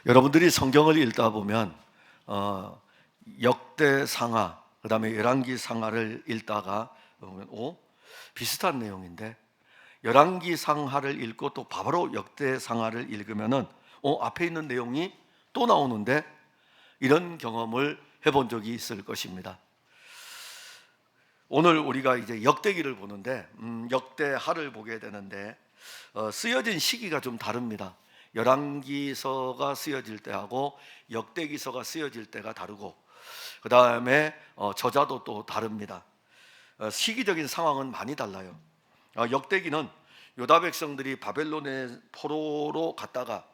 여러분들이 성경을 읽다 보면 역대상하, 그 다음에 열왕기상하를 읽다가 보면 비슷한 내용인데, 열왕기상하를 읽고 또 바로 역대상하를 읽으면은 앞에 있는 내용이 또 나오는데, 이런 경험을 해본 적이 있을 것입니다. 오늘 우리가 이제 역대기를 보는데 역대하를 보게 되는데 쓰여진 시기가 좀 다릅니다. 열왕기서가 쓰여질 때하고 역대기서가 쓰여질 때가 다르고, 그 다음에 저자도 또 다릅니다. 시기적인 상황은 많이 달라요. 역대기는 유다 백성들이 바벨론의 포로로 갔다가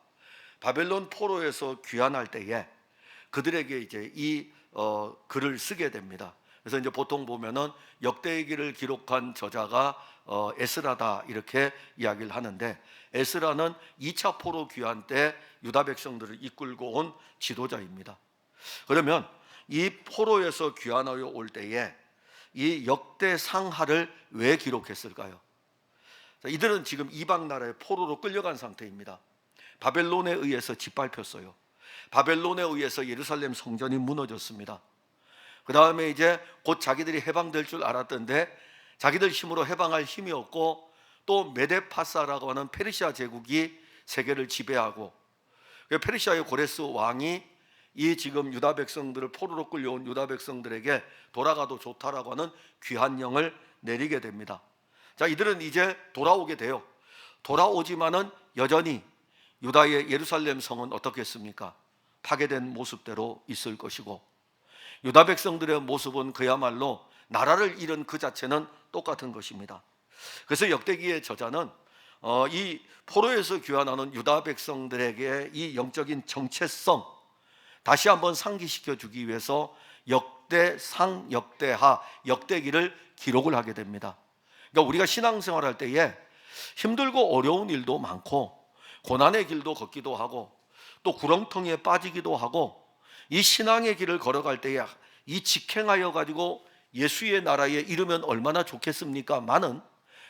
바벨론 포로에서 귀환할 때에 그들에게 이제 이 글을 쓰게 됩니다. 그래서 이제 보통 보면은 역대기를 기록한 저자가 에스라다 이렇게 이야기를 하는데, 에스라는 2차 포로 귀환 때 유다 백성들을 이끌고 온 지도자입니다. 그러면 이 포로에서 귀환하여 올 때에 이 역대상하를 왜 기록했을까요? 이들은 지금 이방 나라의 포로로 끌려간 상태입니다. 바벨론에 의해서 짓밟혔어요. 바벨론에 의해서 예루살렘 성전이 무너졌습니다. 그 다음에 이제 곧 자기들이 해방될 줄 알았던데 자기들 힘으로 해방할 힘이 없고, 또 메데파사라고 하는 페르시아 제국이 세계를 지배하고, 페르시아의 고레스 왕이 이 지금 유다 백성들을 포로로 끌려온 유다 백성들에게 돌아가도 좋다라고 하는 귀환령을 내리게 됩니다. 자, 이들은 이제 돌아오게 돼요. 돌아오지만은 여전히 유다의 예루살렘 성은 어떻겠습니까? 파괴된 모습대로 있을 것이고, 유다 백성들의 모습은 그야말로 나라를 잃은 그 자체는 똑같은 것입니다. 그래서 역대기의 저자는 이 포로에서 귀환하는 유다 백성들에게 이 영적인 정체성 다시 한번 상기시켜 주기 위해서 역대상, 역대하, 역대기를 기록을 하게 됩니다. 그러니까 우리가 신앙생활할 때에 힘들고 어려운 일도 많고 고난의 길도 걷기도 하고 또 구렁텅이에 빠지기도 하고, 이 신앙의 길을 걸어갈 때에 이 직행하여 가지고 예수의 나라에 이르면 얼마나 좋겠습니까? 많은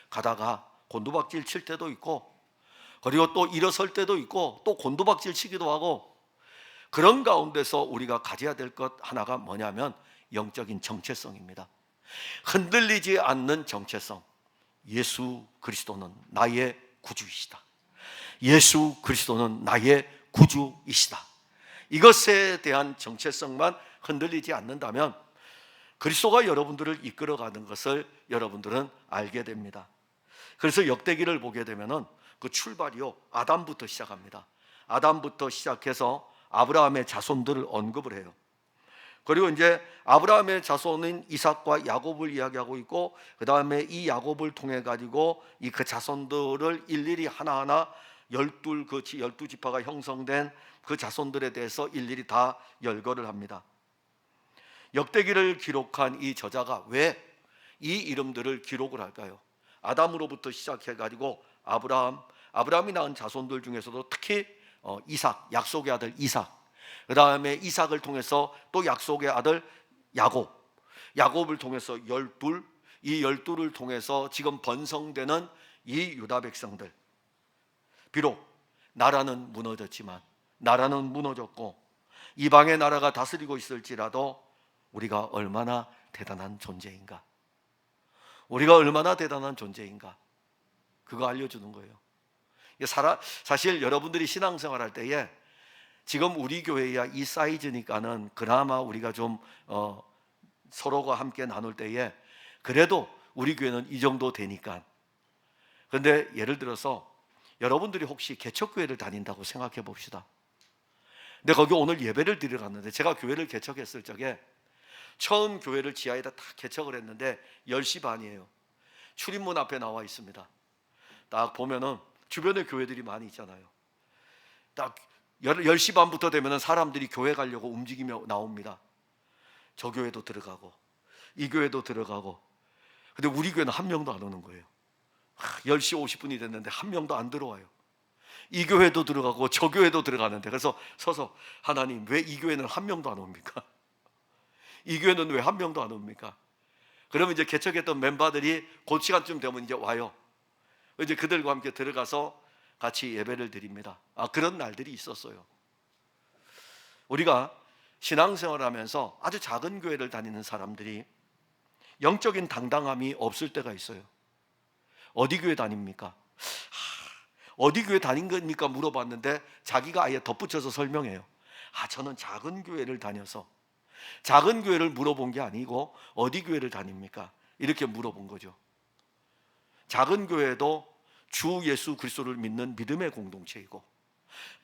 가다가 곤두박질 칠 때도 있고, 그리고 또 일어설 때도 있고, 또 곤두박질 치기도 하고, 그런 가운데서 우리가 가져야 될 것 하나가 뭐냐면 영적인 정체성입니다. 흔들리지 않는 정체성. 예수 그리스도는 나의 구주이시다. 예수 그리스도는 나의 구주이시다. 이것에 대한 정체성만 흔들리지 않는다면 그리스도가 여러분들을 이끌어가는 것을 여러분들은 알게 됩니다. 그래서 역대기를 보게 되면은 그 출발이요, 아담부터 시작합니다. 아담부터 시작해서 아브라함의 자손들을 언급을 해요. 그리고 이제 아브라함의 자손인 이삭과 야곱을 이야기하고 있고, 그 다음에 이 야곱을 통해 가지고 이 그 자손들을 일일이 하나하나 12지파가 형성된 그 자손들에 대해서 일일이 다 열거를 합니다. 역대기를 기록한 이 저자가 왜 이 이름들을 기록을 할까요? 아담으로부터 시작해 가지고 아브라함이 낳은 자손들 중에서도 특히 이삭, 약속의 아들 이삭, 그 다음에 이삭을 통해서 또 약속의 아들 야곱을 통해서 12, 이 12를 통해서 지금 번성되는 이 유다 백성들. 비록 나라는 무너졌지만, 나라는 무너졌고 이방의 나라가 다스리고 있을지라도 우리가 얼마나 대단한 존재인가, 우리가 얼마나 대단한 존재인가, 그거 알려주는 거예요. 사실 여러분들이 신앙생활할 때에 지금 우리 교회야 이 사이즈니까는 그나마 우리가 좀 서로가 함께 나눌 때에 그래도 우리 교회는 이 정도 되니까. 그런데 예를 들어서 여러분들이 혹시 개척교회를 다닌다고 생각해 봅시다. 근데 거기 오늘 예배를 드리러 갔는데, 제가 교회를 개척했을 적에 처음 교회를 지하에다 다 개척을 했는데 10시 반이에요. 출입문 앞에 나와 있습니다. 딱 보면은 주변에 교회들이 많이 있잖아요. 딱 10시 반부터 되면은 사람들이 교회 가려고 움직이며 나옵니다. 저 교회도 들어가고 이 교회도 들어가고. 근데 우리 교회는 한 명도 안 오는 거예요. 10시 50분이 됐는데 한 명도 안 들어와요. 이 교회도 들어가고 저 교회도 들어가는데, 그래서 서서 하나님, 왜 이 교회는 한 명도 안 옵니까? 이 교회는 왜 한 명도 안 옵니까? 그러면 이제 개척했던 멤버들이 그 시간쯤 되면 이제 와요. 이제 그들과 함께 들어가서 같이 예배를 드립니다. 그런 날들이 있었어요. 우리가 신앙생활을 하면서 아주 작은 교회를 다니는 사람들이 영적인 당당함이 없을 때가 있어요. 어디 교회 다닙니까? 어디 교회 다닌 겁니까? 물어봤는데 자기가 아예 덧붙여서 설명해요. 저는 작은 교회를 다녀서. 작은 교회를 물어본 게 아니고 어디 교회를 다닙니까? 이렇게 물어본 거죠. 작은 교회도 주 예수 그리스도를 믿는 믿음의 공동체이고,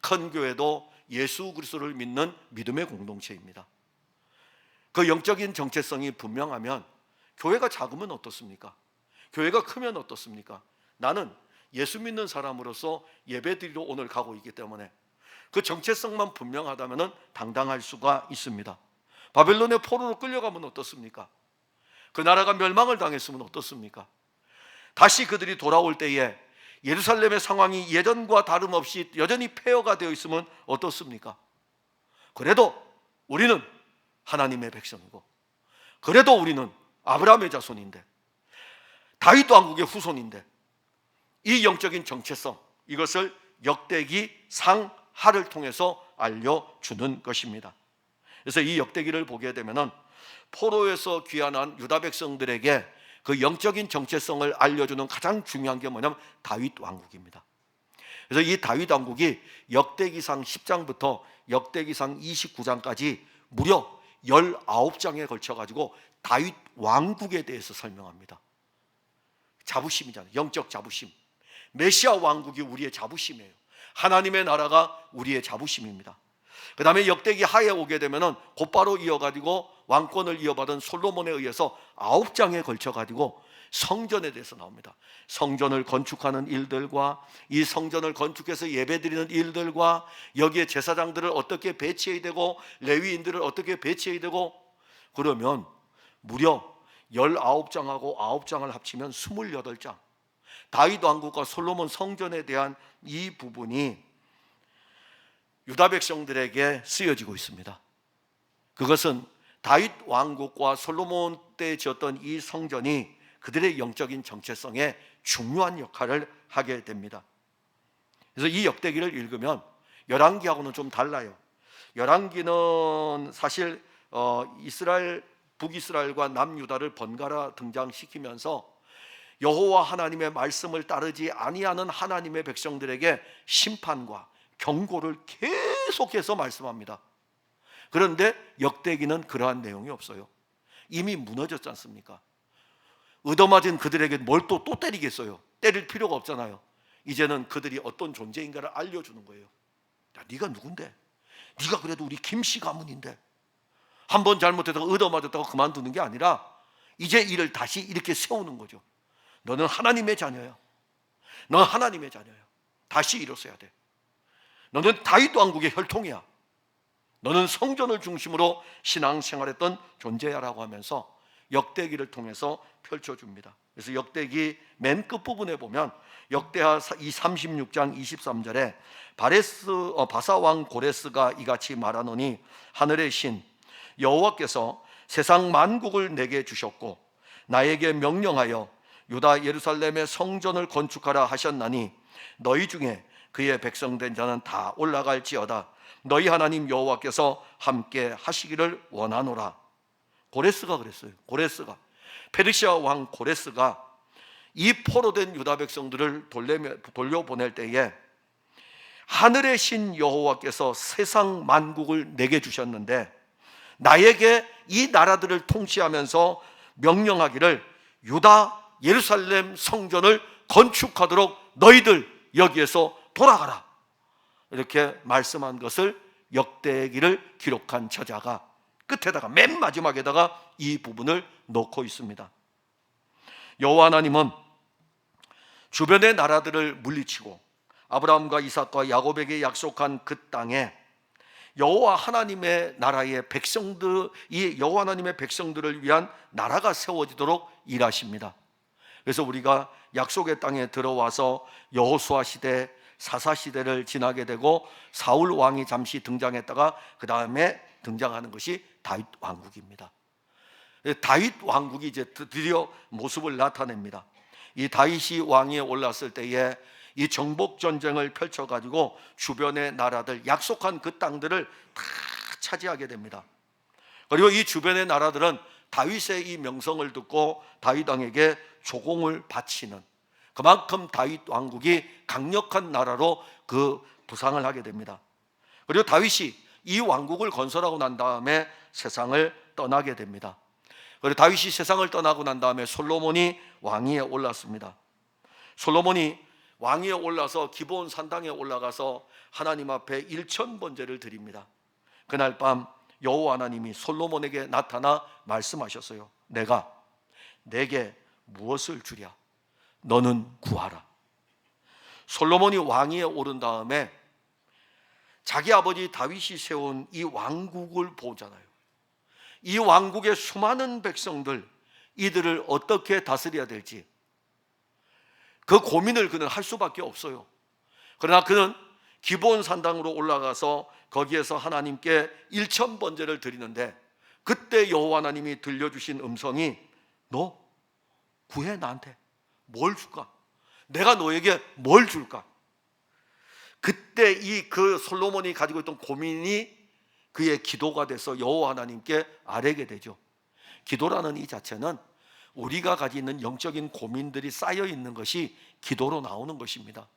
큰 교회도 예수 그리스도를 믿는 믿음의 공동체입니다. 그 영적인 정체성이 분명하면 교회가 작으면 어떻습니까? 교회가 크면 어떻습니까? 나는 예수 믿는 사람으로서 예배드리러 오늘 가고 있기 때문에 그 정체성만 분명하다면 당당할 수가 있습니다. 바벨론의 포로로 끌려가면 어떻습니까? 그 나라가 멸망을 당했으면 어떻습니까? 다시 그들이 돌아올 때에 예루살렘의 상황이 예전과 다름없이 여전히 폐허가 되어 있으면 어떻습니까? 그래도 우리는 하나님의 백성이고, 그래도 우리는 아브라함의 자손인데, 다윗 왕국의 후손인데, 이 영적인 정체성, 이것을 역대기 상하를 통해서 알려주는 것입니다. 그래서 이 역대기를 보게 되면은 포로에서 귀환한 유다 백성들에게 그 영적인 정체성을 알려주는 가장 중요한 게 뭐냐면 다윗 왕국입니다. 그래서 이 다윗 왕국이 역대기상 10장부터 역대기상 29장까지 무려 19장에 걸쳐 가지고 다윗 왕국에 대해서 설명합니다. 자부심이잖아요. 영적 자부심. 메시아 왕국이 우리의 자부심이에요. 하나님의 나라가 우리의 자부심입니다. 그 다음에 역대기 하에 오게 되면은 곧바로 이어가지고 왕권을 이어받은 솔로몬에 의해서 9장에 걸쳐가지고 성전에 대해서 나옵니다. 성전을 건축하는 일들과 이 성전을 건축해서 예배드리는 일들과 여기에 제사장들을 어떻게 배치해야 되고 레위인들을 어떻게 배치해야 되고, 그러면 무려 19장하고 9장을 합치면 28장. 다윗 왕국과 솔로몬 성전에 대한 이 부분이 유다 백성들에게 쓰여지고 있습니다. 그것은 다윗 왕국과 솔로몬 때 지었던 이 성전이 그들의 영적인 정체성에 중요한 역할을 하게 됩니다. 그래서 이 역대기를 읽으면 열왕기하고는 좀 달라요. 열왕기는 사실 이스라엘, 북이스라엘과 남유다를 번갈아 등장시키면서 여호와 하나님의 말씀을 따르지 아니하는 하나님의 백성들에게 심판과 경고를 계속해서 말씀합니다. 그런데 역대기는 그러한 내용이 없어요. 이미 무너졌지 않습니까? 얻어맞은 그들에게 뭘 또 때리겠어요? 때릴 필요가 없잖아요. 이제는 그들이 어떤 존재인가를 알려주는 거예요. 야, 네가 누군데? 네가 그래도 우리 김씨 가문인데, 한 번 잘못했다가 얻어맞았다고 그만두는 게 아니라 이제 이를 다시 이렇게 세우는 거죠. 너는 하나님의 자녀야. 너는 하나님의 자녀야. 다시 일어서야 돼. 너는 다윗 왕국의 혈통이야. 너는 성전을 중심으로 신앙생활했던 존재야라고 하면서 역대기를 통해서 펼쳐줍니다. 그래서 역대기 맨 끝부분에 보면 역대하 36장 23절에 바사왕 고레스가 이같이 말하노니 하늘의 신 여호와께서 세상 만국을 내게 주셨고 나에게 명령하여 유다 예루살렘의 성전을 건축하라 하셨나니 너희 중에 그의 백성된 자는 다 올라갈지어다. 너희 하나님 여호와께서 함께 하시기를 원하노라. 고레스가 그랬어요. 고레스가, 페르시아 왕 고레스가 이 포로된 유다 백성들을 돌려보낼 때에 하늘의 신 여호와께서 세상 만국을 내게 주셨는데 나에게 이 나라들을 통치하면서 명령하기를 유다 예루살렘 성전을 건축하도록 너희들 여기에서 돌아가라, 이렇게 말씀한 것을 역대기를 기록한 저자가 끝에다가 맨 마지막에다가 이 부분을 넣고 있습니다. 여호와 하나님은 주변의 나라들을 물리치고 아브라함과 이삭과 야곱에게 약속한 그 땅에 여호와 하나님의 나라의 백성들, 이 여호와 하나님의 백성들을 위한 나라가 세워지도록 일하십니다. 그래서 우리가 약속의 땅에 들어와서 여호수아 시대, 사사 시대를 지나게 되고 사울 왕이 잠시 등장했다가 그 다음에 등장하는 것이 다윗 왕국입니다. 다윗 왕국이 이제 드디어 모습을 나타냅니다. 이 다윗이 왕위에 올랐을 때에 이 정복 전쟁을 펼쳐가지고 주변의 나라들, 약속한 그 땅들을 다 차지하게 됩니다. 그리고 이 주변의 나라들은 다윗의 이 명성을 듣고 다윗 왕에게 조공을 바치는, 그만큼 다윗 왕국이 강력한 나라로 그 부상을 하게 됩니다. 그리고 다윗이 이 왕국을 건설하고 난 다음에 세상을 떠나게 됩니다. 그리고 다윗이 세상을 떠나고 난 다음에 솔로몬이 왕위에 올랐습니다. 솔로몬이 왕위에 올라서 기브온 산당에 올라가서 하나님 앞에 1000번제를 드립니다. 그날 밤 여호와 하나님이 솔로몬에게 나타나 말씀하셨어요. 내가 내게 무엇을 주랴? 너는 구하라. 솔로몬이 왕위에 오른 다음에 자기 아버지 다윗이 세운 이 왕국을 보잖아요. 이 왕국의 수많은 백성들, 이들을 어떻게 다스려야 될지 그 고민을 그는 할 수밖에 없어요. 그러나 그는 기브온 산당으로 올라가서 거기에서 하나님께 1000번제를 드리는데, 그때 여호와 하나님이 들려주신 음성이 너 구해, 나한테 뭘 줄까? 내가 너에게 뭘 줄까? 그때 그 솔로몬이 가지고 있던 고민이 그의 기도가 돼서 여호와 하나님께 아뢰게 되죠. 기도라는 이 자체는 우리가 가지고 있는 영적인 고민들이 쌓여 있는 것이 기도로 나오는 것입니다.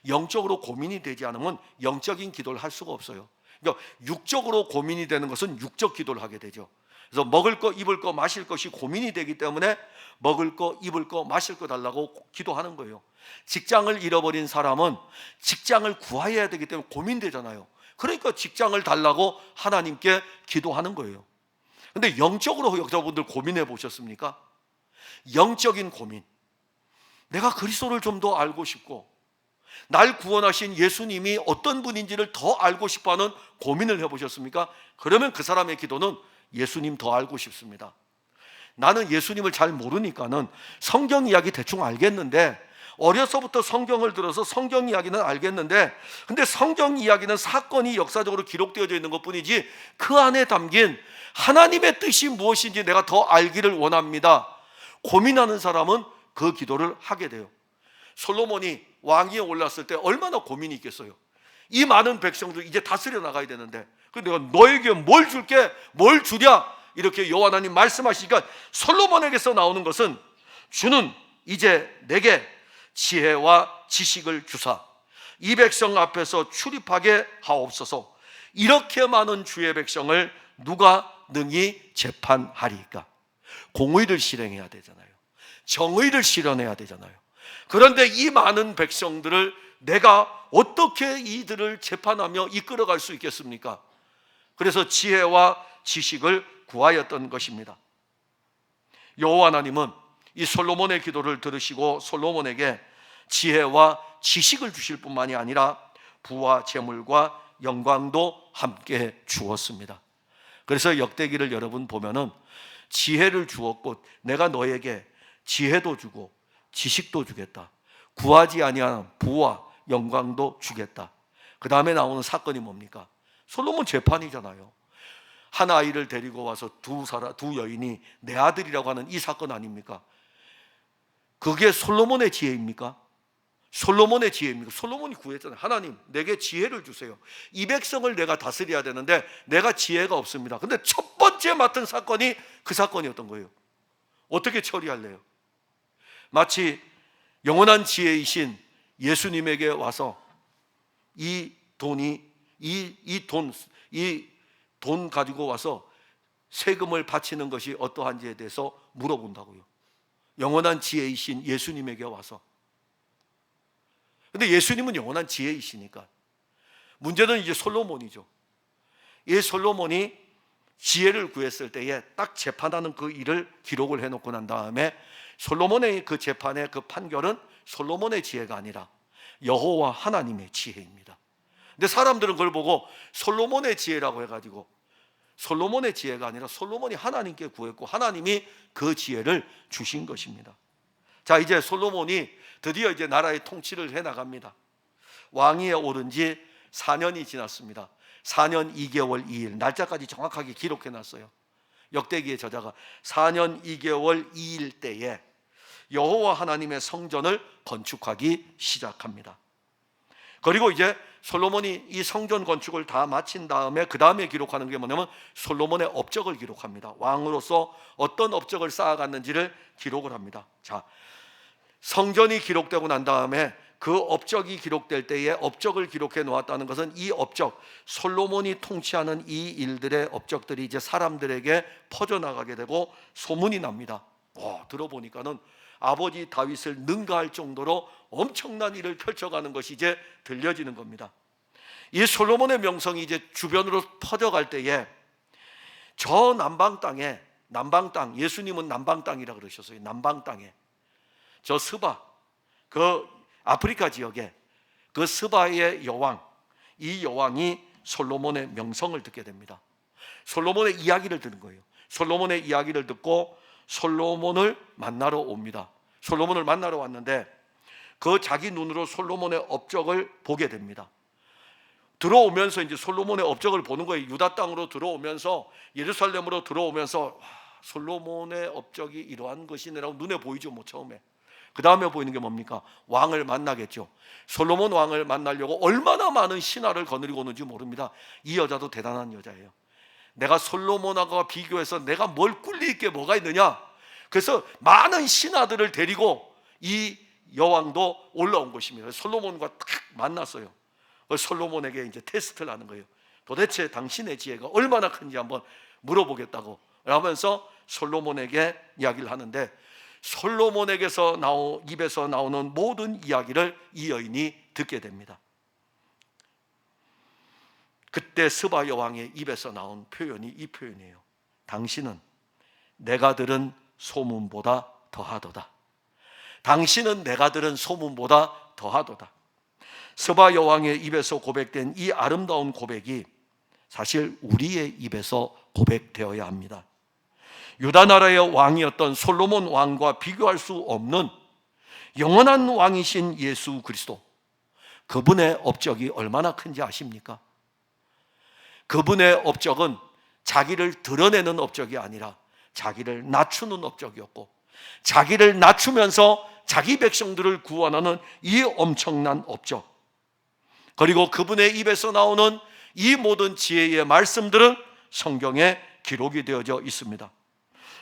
영적으로 고민이 되지 않으면 영적인 기도를 할 수가 없어요. 그러니까 육적으로 고민이 되는 것은 육적 기도를 하게 되죠. 그래서 먹을 거, 입을 거, 마실 것이 고민이 되기 때문에 먹을 거, 입을 거, 마실 거 달라고 기도하는 거예요. 직장을 잃어버린 사람은 직장을 구해야 되기 때문에 고민되잖아요. 그러니까 직장을 달라고 하나님께 기도하는 거예요. 근데 영적으로 여러분들 고민해 보셨습니까? 영적인 고민. 내가 그리스도를 좀 더 알고 싶고, 날 구원하신 예수님이 어떤 분인지를 더 알고 싶어하는 고민을 해보셨습니까? 그러면 그 사람의 기도는 예수님 더 알고 싶습니다. 나는 예수님을 잘 모르니까는 성경 이야기 대충 알겠는데, 어려서부터 성경을 들어서 성경 이야기는 알겠는데, 근데 성경 이야기는 사건이 역사적으로 기록되어져 있는 것뿐이지 그 안에 담긴 하나님의 뜻이 무엇인지 내가 더 알기를 원합니다. 고민하는 사람은 그 기도를 하게 돼요. 솔로몬이 왕위에 올랐을 때 얼마나 고민이 있겠어요. 이 많은 백성들 이제 다스려 나가야 되는데, 내가 너에게 뭘 줄게, 뭘 주랴, 이렇게 여호와 하나님 말씀하시니까 솔로몬에게서 나오는 것은 주는 이제 내게 지혜와 지식을 주사 이 백성 앞에서 출입하게 하옵소서. 이렇게 많은 주의 백성을 누가 능히 재판하리까? 공의를 실행해야 되잖아요. 정의를 실현해야 되잖아요. 그런데 이 많은 백성들을 내가 어떻게 이들을 재판하며 이끌어갈 수 있겠습니까? 그래서 지혜와 지식을 구하였던 것입니다. 여호와 하나님은 이 솔로몬의 기도를 들으시고 솔로몬에게 지혜와 지식을 주실 뿐만이 아니라 부와 재물과 영광도 함께 주었습니다. 그래서 역대기를 여러분 보면은 지혜를 주었고 내가 너에게 지혜도 주고 지식도 주겠다. 구하지 아니한 부와 영광도 주겠다. 그 다음에 나오는 사건이 뭡니까? 솔로몬 재판이잖아요. 한 아이를 데리고 와서 두 여인이 내 아들이라고 하는 이 사건 아닙니까? 그게 솔로몬의 지혜입니까? 솔로몬의 지혜입니까? 솔로몬이 구했잖아요. 하나님, 내게 지혜를 주세요. 이 백성을 내가 다스려야 되는데 내가 지혜가 없습니다. 근데 첫 번째 맡은 사건이 그 사건이었던 거예요. 어떻게 처리할래요? 마치 영원한 지혜이신 예수님에게 와서 이 돈 가지고 와서 세금을 바치는 것이 어떠한지에 대해서 물어본다고요. 영원한 지혜이신 예수님에게 와서. 근데 예수님은 영원한 지혜이시니까 문제는 이제 솔로몬이죠. 이 솔로몬이 지혜를 구했을 때에 딱 재판하는 그 일을 기록을 해놓고 난 다음에 솔로몬의 그 재판의 그 판결은 솔로몬의 지혜가 아니라 여호와 하나님의 지혜입니다. 근데 사람들은 그걸 보고 솔로몬의 지혜라고 해가지고, 솔로몬의 지혜가 아니라 솔로몬이 하나님께 구했고 하나님이 그 지혜를 주신 것입니다. 자, 이제 솔로몬이 드디어 이제 나라의 통치를 해나갑니다. 왕위에 오른 지 4년이 지났습니다. 4년 2개월 2일, 날짜까지 정확하게 기록해놨어요. 역대기의 저자가 4년 2개월 2일 때에 여호와 하나님의 성전을 건축하기 시작합니다. 그리고 이제 솔로몬이 이 성전 건축을 다 마친 다음에 그 다음에 기록하는 게 뭐냐면 솔로몬의 업적을 기록합니다. 왕으로서 어떤 업적을 쌓아갔는지를 기록을 합니다. 자, 성전이 기록되고 난 다음에 그 업적이 기록될 때에 업적을 기록해 놓았다는 것은 이 업적, 솔로몬이 통치하는 이 일들의 업적들이 이제 사람들에게 퍼져나가게 되고 소문이 납니다. 들어보니까는 아버지 다윗을 능가할 정도로 엄청난 일을 펼쳐가는 것이 이제 들려지는 겁니다. 이 솔로몬의 명성이 이제 주변으로 퍼져갈 때에 저 남방 땅에, 남방 땅, 예수님은 남방 땅이라 그러셨어요. 남방 땅에 저 스바, 그 아프리카 지역에 그 스바의 여왕, 이 여왕이 솔로몬의 명성을 듣게 됩니다. 솔로몬의 이야기를 듣는 거예요. 솔로몬의 이야기를 듣고 솔로몬을 만나러 옵니다. 솔로몬을 만나러 왔는데 그 자기 눈으로 솔로몬의 업적을 보게 됩니다. 들어오면서 이제 솔로몬의 업적을 보는 거예요. 유다 땅으로 들어오면서, 예루살렘으로 들어오면서 솔로몬의 업적이 이러한 것이네라고 눈에 보이죠. 뭐 처음에. 그 다음에 보이는 게 뭡니까? 왕을 만나겠죠. 솔로몬 왕을 만나려고 얼마나 많은 신하를 거느리고 오는지 모릅니다. 이 여자도 대단한 여자예요. 내가 솔로몬하고 비교해서 내가 뭘 꿀릴 게 뭐가 있느냐? 그래서 많은 신하들을 데리고 이 여왕도 올라온 것입니다. 솔로몬과 딱 만났어요. 솔로몬에게 이제 테스트를 하는 거예요. 도대체 당신의 지혜가 얼마나 큰지 한번 물어보겠다고 하면서 솔로몬에게 이야기를 하는데, 솔로몬에게서 입에서 나오는 모든 이야기를 이 여인이 듣게 됩니다. 그때 스바 여왕의 입에서 나온 표현이 이 표현이에요. 당신은 내가 들은 소문보다 더하도다. 당신은 내가 들은 소문보다 더하도다. 스바 여왕의 입에서 고백된 이 아름다운 고백이 사실 우리의 입에서 고백되어야 합니다. 유다 나라의 왕이었던 솔로몬 왕과 비교할 수 없는 영원한 왕이신 예수 그리스도, 그분의 업적이 얼마나 큰지 아십니까? 그분의 업적은 자기를 드러내는 업적이 아니라 자기를 낮추는 업적이었고, 자기를 낮추면서 자기 백성들을 구원하는 이 엄청난 업적, 그리고 그분의 입에서 나오는 이 모든 지혜의 말씀들은 성경에 기록이 되어져 있습니다.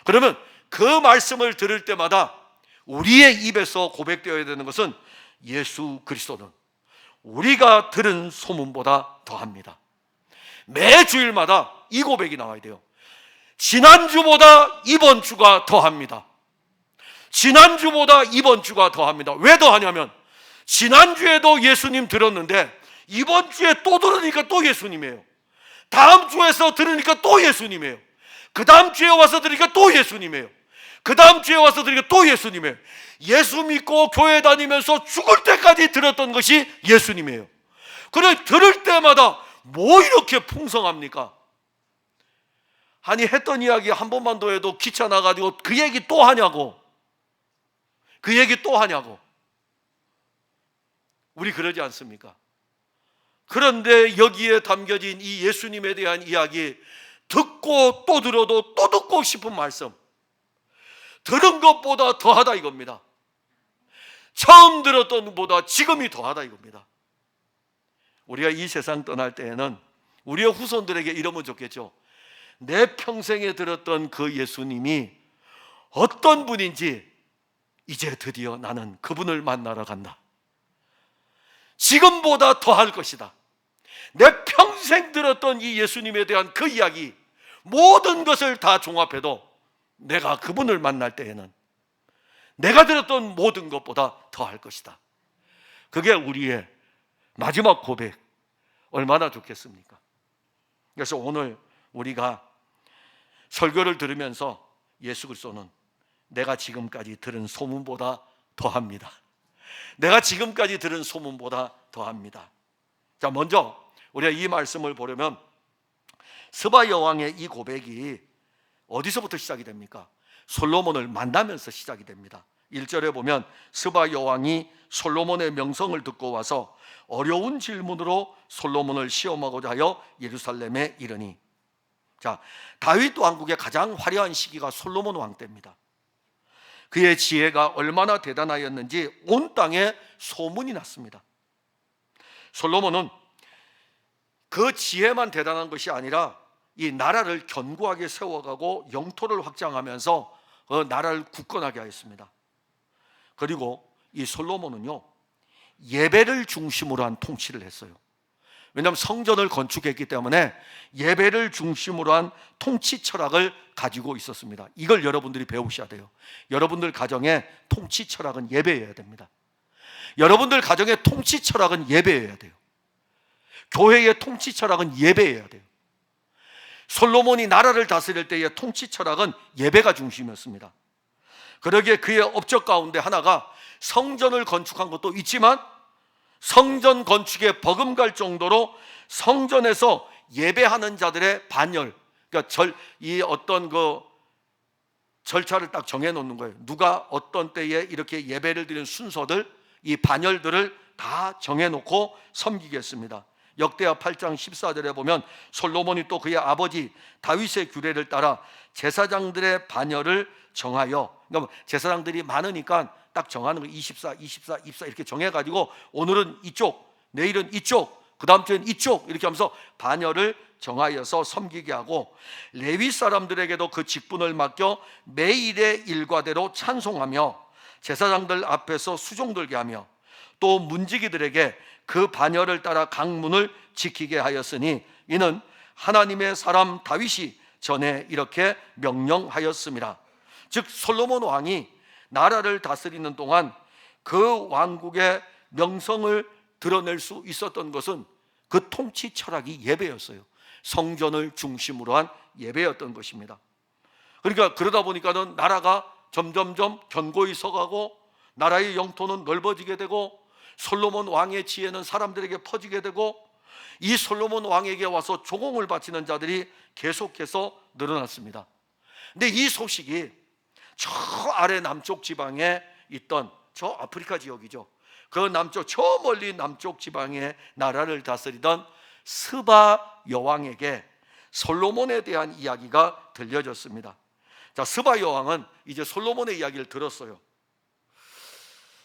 그러면 그 말씀을 들을 때마다 우리의 입에서 고백되어야 되는 것은 예수 그리스도는 우리가 들은 소문보다 더합니다. 매 주일마다 이 고백이 나와야 돼요. 지난주보다 이번 주가 더합니다. 지난주보다 이번 주가 더합니다. 왜 더하냐면 지난주에도 예수님 들었는데 이번 주에 또 들으니까 또 예수님이에요. 다음 주에서 들으니까 또 예수님이에요. 그 다음 주에 와서 들으니까 또 예수님이에요. 그 다음 주에 와서 들으니까 또 예수님이에요. 예수 믿고 교회 다니면서 죽을 때까지 들었던 것이 예수님이에요. 그래, 들을 때마다 뭐 이렇게 풍성합니까? 아니, 했던 이야기 한 번만 더 해도 귀찮아가지고 그 얘기 또 하냐고. 그 얘기 또 하냐고. 우리 그러지 않습니까? 그런데 여기에 담겨진 이 예수님에 대한 이야기, 듣고 또 들어도 또 듣고 싶은 말씀, 들은 것보다 더하다 이겁니다. 처음 들었던 것보다 지금이 더하다 이겁니다. 우리가 이 세상 떠날 때에는 우리의 후손들에게 이러면 좋겠죠. 내 평생에 들었던 그 예수님이 어떤 분인지 이제 드디어 나는 그분을 만나러 간다. 지금보다 더할 것이다. 내 평생 들었던 이 예수님에 대한 그 이야기, 모든 것을 다 종합해도 내가 그분을 만날 때에는 내가 들었던 모든 것보다 더할 것이다. 그게 우리의 마지막 고백. 얼마나 좋겠습니까? 그래서 오늘 우리가 설교를 들으면서 예수 그리스도는 내가 지금까지 들은 소문보다 더합니다. 내가 지금까지 들은 소문보다 더합니다. 자, 먼저 우리가 이 말씀을 보려면 스바 여왕의 이 고백이 어디서부터 시작이 됩니까? 솔로몬을 만나면서 시작이 됩니다. 1절에 보면 스바 여왕이 솔로몬의 명성을 듣고 와서 어려운 질문으로 솔로몬을 시험하고자 하여 예루살렘에 이르니. 자, 다윗 왕국의 가장 화려한 시기가 솔로몬 왕 때입니다. 그의 지혜가 얼마나 대단하였는지 온 땅에 소문이 났습니다. 솔로몬은 그 지혜만 대단한 것이 아니라 이 나라를 견고하게 세워가고 영토를 확장하면서 나라를 굳건하게 하였습니다. 그리고 이 솔로몬은요, 예배를 중심으로 한 통치를 했어요. 왜냐하면 성전을 건축했기 때문에 예배를 중심으로 한 통치 철학을 가지고 있었습니다. 이걸 여러분들이 배우셔야 돼요. 여러분들 가정의 통치 철학은 예배여야 됩니다. 여러분들 가정의 통치 철학은 예배여야 돼요. 교회의 통치 철학은 예배여야 돼요. 솔로몬이 나라를 다스릴 때의 통치 철학은 예배가 중심이었습니다. 그러기에 그의 업적 가운데 하나가 성전을 건축한 것도 있지만 성전 건축에 버금갈 정도로 성전에서 예배하는 자들의 반열, 그러니까 이 어떤 그 절차를 딱 정해놓는 거예요. 누가 어떤 때에 이렇게 예배를 드리는 순서들, 이 반열들을 다 정해놓고 섬기겠습니다. 역대하 8장 14절에 보면 솔로몬이 또 그의 아버지 다윗의 규례를 따라 제사장들의 반열을 정하여, 그러니까 제사장들이 많으니까 딱 정하는 거 24, 24, 24 이렇게 정해가지고 오늘은 이쪽, 내일은 이쪽, 그 다음 주엔 이쪽 이렇게 하면서 반열을 정하여서 섬기게 하고, 레위 사람들에게도 그 직분을 맡겨 매일의 일과대로 찬송하며 제사장들 앞에서 수종 들게 하며, 또 문지기들에게 그 반열을 따라 강문을 지키게 하였으니 이는 하나님의 사람 다윗이 전에 이렇게 명령하였습니다. 즉 솔로몬 왕이 나라를 다스리는 동안 그 왕국의 명성을 드러낼 수 있었던 것은 그 통치 철학이 예배였어요. 성전을 중심으로 한 예배였던 것입니다. 그러니까 그러다 보니까는 나라가 점점점 견고히 서가고 나라의 영토는 넓어지게 되고 솔로몬 왕의 지혜는 사람들에게 퍼지게 되고 이 솔로몬 왕에게 와서 조공을 바치는 자들이 계속해서 늘어났습니다. 근데 이 소식이 저 아래 남쪽 지방에 있던 저 아프리카 지역이죠. 그 남쪽, 저 멀리 남쪽 지방의 나라를 다스리던 스바 여왕에게 솔로몬에 대한 이야기가 들려졌습니다. 자, 스바 여왕은 이제 솔로몬의 이야기를 들었어요.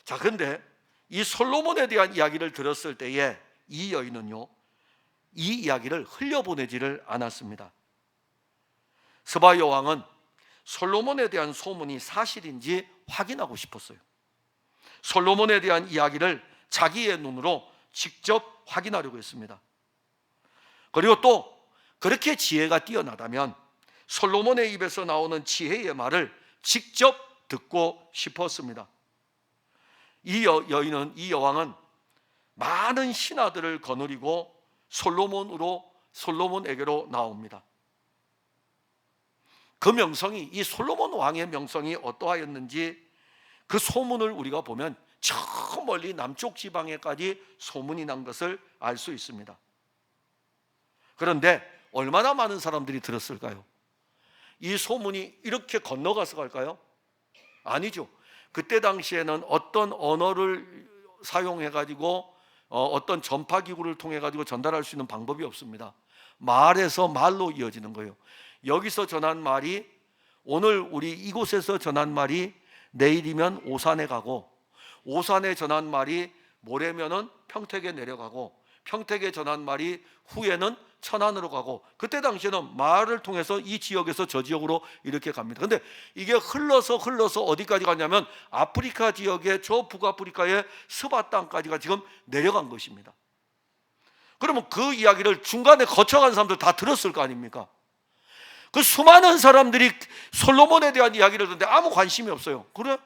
자, 근데 이 솔로몬에 대한 이야기를 들었을 때에 이 여인은요, 이 이야기를 흘려보내지를 않았습니다. 스바 여왕은 솔로몬에 대한 소문이 사실인지 확인하고 싶었어요. 솔로몬에 대한 이야기를 자기의 눈으로 직접 확인하려고 했습니다. 그리고 또 그렇게 지혜가 뛰어나다면 솔로몬의 입에서 나오는 지혜의 말을 직접 듣고 싶었습니다. 이 여왕은 많은 신하들을 거느리고 솔로몬에게로 나옵니다. 그 명성이, 이 솔로몬 왕의 명성이 어떠하였는지 그 소문을 우리가 보면 저 멀리 남쪽 지방에까지 소문이 난 것을 알 수 있습니다. 그런데 얼마나 많은 사람들이 들었을까요? 이 소문이 이렇게 건너가서 갈까요? 아니죠. 그때 당시에는 어떤 언어를 사용해가지고 어떤 전파기구를 통해가지고 전달할 수 있는 방법이 없습니다. 말에서 말로 이어지는 거예요. 여기서 전한 말이, 오늘 우리 이곳에서 전한 말이 내일이면 오산에 가고, 오산에 전한 말이 모레면은 평택에 내려가고, 평택에 전한 말이 후에는 천안으로 가고, 그때 당시에는 말을 통해서 이 지역에서 저 지역으로 이렇게 갑니다. 근데 이게 흘러서 어디까지 갔냐면 아프리카 지역의 저 북아프리카의 스바 땅까지가 지금 내려간 것입니다. 그러면 그 이야기를 중간에 거쳐간 사람들 다 들었을 거 아닙니까? 그 수많은 사람들이 솔로몬에 대한 이야기를 듣는데 아무 관심이 없어요. 그래?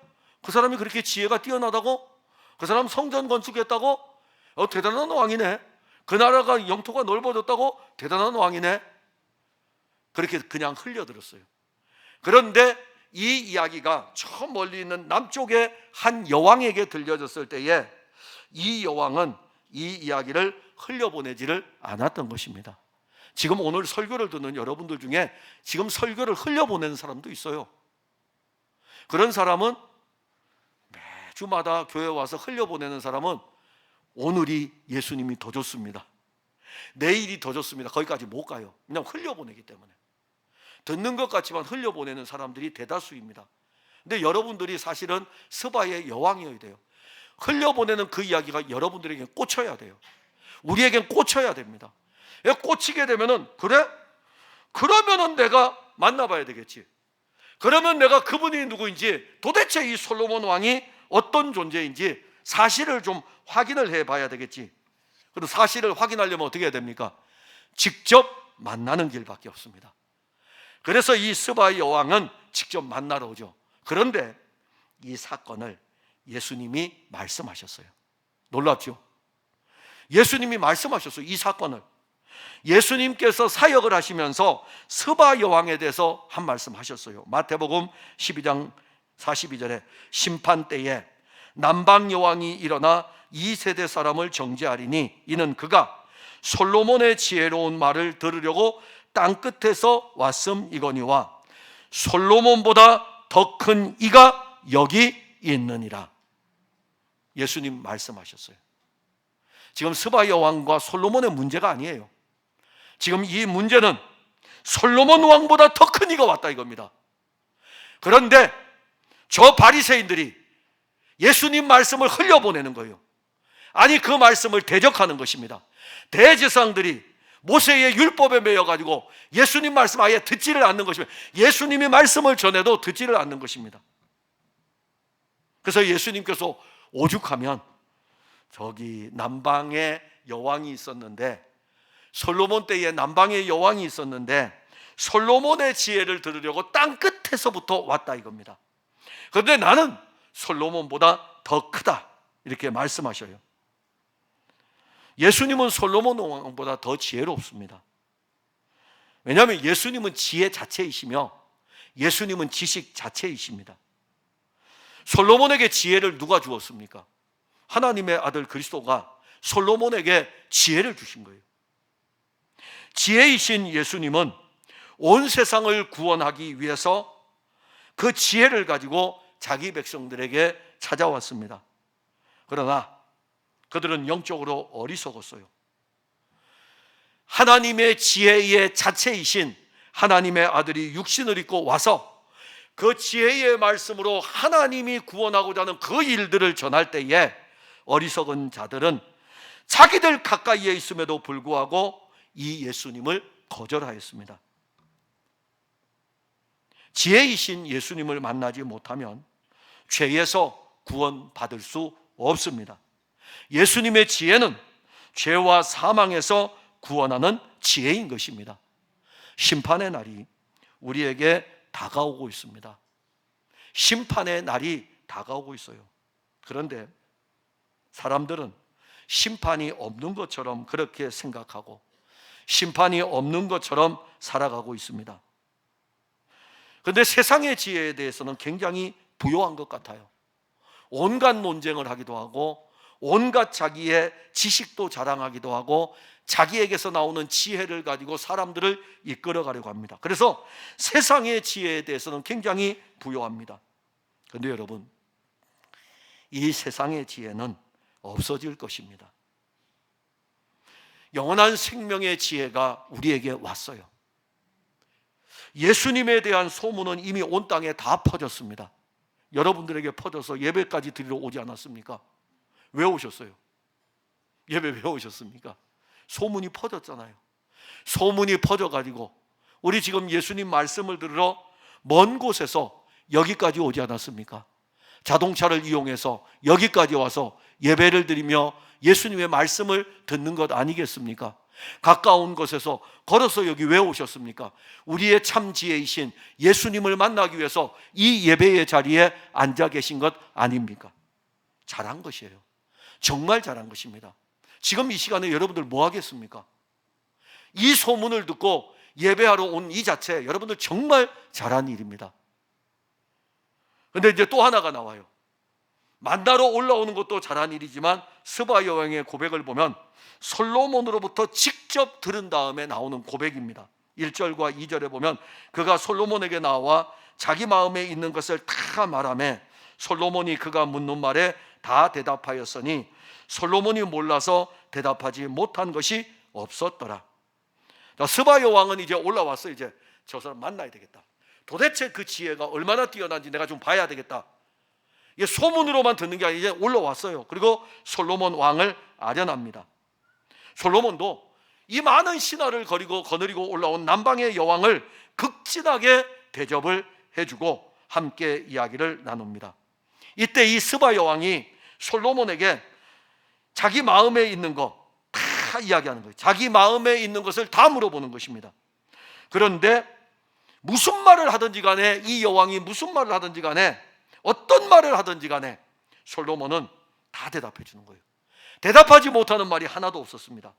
그 사람이 그렇게 지혜가 뛰어나다고? 그 사람 성전 건축했다고? 대단한 왕이네. 그 나라가 영토가 넓어졌다고? 대단한 왕이네. 그렇게 그냥 흘려들었어요. 그런데 이 이야기가 저 멀리 있는 남쪽의 한 여왕에게 들려졌을 때에 이 여왕은 이 이야기를 흘려보내지를 않았던 것입니다. 지금 오늘 설교를 듣는 여러분들 중에 지금 설교를 흘려보내는 사람도 있어요. 그런 사람은 매주마다 교회 와서 흘려보내는 사람은 오늘이 예수님이 더 좋습니다, 내일이 더 좋습니다, 거기까지 못 가요. 그냥 흘려보내기 때문에. 듣는 것 같지만 흘려보내는 사람들이 대다수입니다. 근데 여러분들이 사실은 스바의 여왕이어야 돼요. 흘려보내는 그 이야기가 여러분들에게 꽂혀야 돼요. 우리에겐 꽂혀야 됩니다. 꽂히게 되면은 그래? 그러면은 내가 만나봐야 되겠지. 그러면 내가 그분이 누구인지, 도대체 이 솔로몬 왕이 어떤 존재인지 사실을 좀 확인을 해봐야 되겠지. 그리고 사실을 확인하려면 어떻게 해야 됩니까? 직접 만나는 길밖에 없습니다. 그래서 이 스바 여왕은 직접 만나러 오죠. 그런데 이 사건을 예수님이 말씀하셨어요. 놀랍죠? 예수님이 말씀하셨어요. 이 사건을 예수님께서 사역을 하시면서 스바 여왕에 대해서 한 말씀 하셨어요. 마태복음 12장 42절에 심판 때에 남방 여왕이 일어나 이 세대 사람을 정죄하리니 이는 그가 솔로몬의 지혜로운 말을 들으려고 땅끝에서 왔음이거니와 솔로몬보다 더 큰 이가 여기 있느니라. 예수님 말씀하셨어요. 지금 스바 여왕과 솔로몬의 문제가 아니에요. 지금 이 문제는 솔로몬 왕보다 더 큰 이가 왔다 이겁니다. 그런데 저 바리새인들이 예수님 말씀을 흘려보내는 거예요. 아니, 그 말씀을 대적하는 것입니다. 대제사장들이 모세의 율법에 매여가지고 예수님 말씀 아예 듣지를 않는 것입니다. 예수님이 말씀을 전해도 듣지를 않는 것입니다. 그래서 예수님께서 오죽하면 저기 남방에 여왕이 있었는데, 솔로몬 때에 남방에 여왕이 있었는데 솔로몬의 지혜를 들으려고 땅끝에서부터 왔다 이겁니다. 그런데 나는 솔로몬보다 더 크다 이렇게 말씀하셔요. 예수님은 솔로몬 왕보다 더 지혜롭습니다. 왜냐하면 예수님은 지혜 자체이시며 예수님은 지식 자체이십니다. 솔로몬에게 지혜를 누가 주었습니까? 하나님의 아들 그리스도가 솔로몬에게 지혜를 주신 거예요. 지혜이신 예수님은 온 세상을 구원하기 위해서 그 지혜를 가지고 자기 백성들에게 찾아왔습니다. 그러나 그들은 영적으로 어리석었어요. 하나님의 지혜의 자체이신 하나님의 아들이 육신을 입고 와서 그 지혜의 말씀으로 하나님이 구원하고자 하는 그 일들을 전할 때에 어리석은 자들은 자기들 가까이에 있음에도 불구하고 이 예수님을 거절하였습니다. 지혜이신 예수님을 만나지 못하면 죄에서 구원받을 수 없습니다. 예수님의 지혜는 죄와 사망에서 구원하는 지혜인 것입니다. 심판의 날이 우리에게 다가오고 있습니다. 심판의 날이 다가오고 있어요. 그런데 사람들은 심판이 없는 것처럼 그렇게 생각하고 심판이 없는 것처럼 살아가고 있습니다. 그런데 세상의 지혜에 대해서는 굉장히 부요한 것 같아요. 온갖 논쟁을 하기도 하고 온갖 자기의 지식도 자랑하기도 하고 자기에게서 나오는 지혜를 가지고 사람들을 이끌어가려고 합니다. 그래서 세상의 지혜에 대해서는 굉장히 부요합니다. 그런데 여러분, 이 세상의 지혜는 없어질 것입니다. 영원한 생명의 지혜가 우리에게 왔어요. 예수님에 대한 소문은 이미 온 땅에 다 퍼졌습니다. 여러분들에게 퍼져서 예배까지 드리러 오지 않았습니까? 왜 오셨어요? 예배 왜 오셨습니까? 소문이 퍼졌잖아요. 소문이 퍼져가지고 우리 지금 예수님 말씀을 들으러 먼 곳에서 여기까지 오지 않았습니까? 자동차를 이용해서 여기까지 와서 예배를 드리며 예수님의 말씀을 듣는 것 아니겠습니까? 가까운 곳에서 걸어서 여기 왜 오셨습니까? 우리의 참 지혜이신 예수님을 만나기 위해서 이 예배의 자리에 앉아 계신 것 아닙니까? 잘한 것이에요. 정말 잘한 것입니다. 지금 이 시간에 여러분들 뭐 하겠습니까? 이 소문을 듣고 예배하러 온 이 자체 여러분들 정말 잘한 일입니다. 그런데 이제 또 하나가 나와요. 만나러 올라오는 것도 잘한 일이지만 스바 여왕의 고백을 보면 솔로몬으로부터 직접 들은 다음에 나오는 고백입니다. 1절과 2절에 보면 그가 솔로몬에게 나와 자기 마음에 있는 것을 다 말하며 솔로몬이 그가 묻는 말에 다 대답하였으니 솔로몬이 몰라서 대답하지 못한 것이 없었더라. 스바 여왕은 이제 올라왔어. 이제 저 사람 만나야 되겠다. 도대체 그 지혜가 얼마나 뛰어난지 내가 좀 봐야 되겠다. 이게 소문으로만 듣는 게 아니라 이제 올라왔어요. 그리고 솔로몬 왕을 아련합니다. 솔로몬도 이 많은 신하를 거느리고 올라온 남방의 여왕을 극진하게 대접을 해주고 함께 이야기를 나눕니다. 이때 이 스바 여왕이 솔로몬에게 자기 마음에 있는 거 다 이야기하는 거예요. 자기 마음에 있는 것을 다 물어보는 것입니다. 그런데 무슨 말을 하든지 간에, 이 여왕이 무슨 말을 하든지 간에, 어떤 말을 하든지 간에 솔로몬은 다 대답해 주는 거예요. 대답하지 못하는 말이 하나도 없었습니다.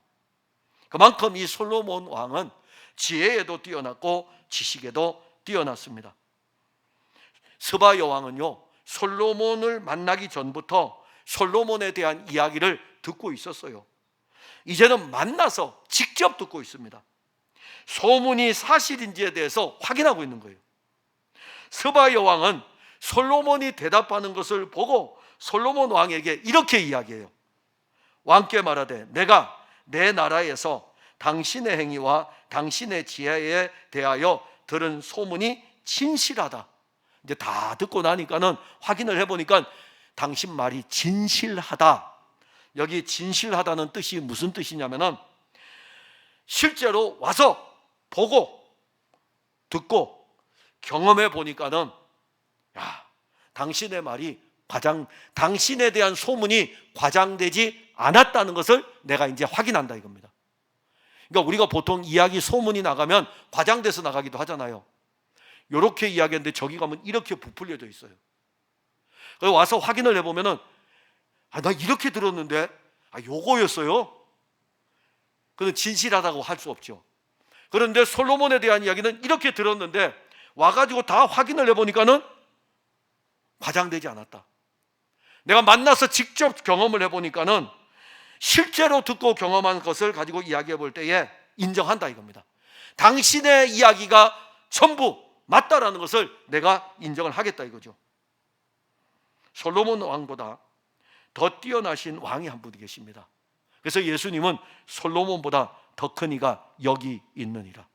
그만큼 이 솔로몬 왕은 지혜에도 뛰어났고 지식에도 뛰어났습니다. 스바 여왕은요, 솔로몬을 만나기 전부터 솔로몬에 대한 이야기를 듣고 있었어요. 이제는 만나서 직접 듣고 있습니다. 소문이 사실인지에 대해서 확인하고 있는 거예요. 스바 여왕은 솔로몬이 대답하는 것을 보고 솔로몬 왕에게 이렇게 이야기해요. 왕께 말하되 내가 내 나라에서 당신의 행위와 당신의 지혜에 대하여 들은 소문이 진실하다. 이제 다 듣고 나니까는 확인을 해보니까 당신 말이 진실하다. 여기 진실하다는 뜻이 무슨 뜻이냐면은 실제로 와서 보고 듣고 경험해 보니까는 당신의 말이 당신에 대한 소문이 과장되지 않았다는 것을 내가 이제 확인한다 이겁니다. 그러니까 우리가 보통 이야기 소문이 나가면 과장돼서 나가기도 하잖아요. 이렇게 이야기했는데 저기 가면 이렇게 부풀려져 있어요. 그래서 와서 확인을 해보면은 나 이렇게 들었는데 요거였어요. 그건 진실하다고 할 수 없죠. 그런데 솔로몬에 대한 이야기는 이렇게 들었는데 와가지고 다 확인을 해보니까는 과장되지 않았다. 내가 만나서 직접 경험을 해보니까는 실제로 듣고 경험한 것을 가지고 이야기해 볼 때에 인정한다 이겁니다. 당신의 이야기가 전부 맞다라는 것을 내가 인정을 하겠다 이거죠. 솔로몬 왕보다 더 뛰어나신 왕이 한 분이 계십니다. 그래서 예수님은 솔로몬보다 더 큰 이가 여기 있느니라.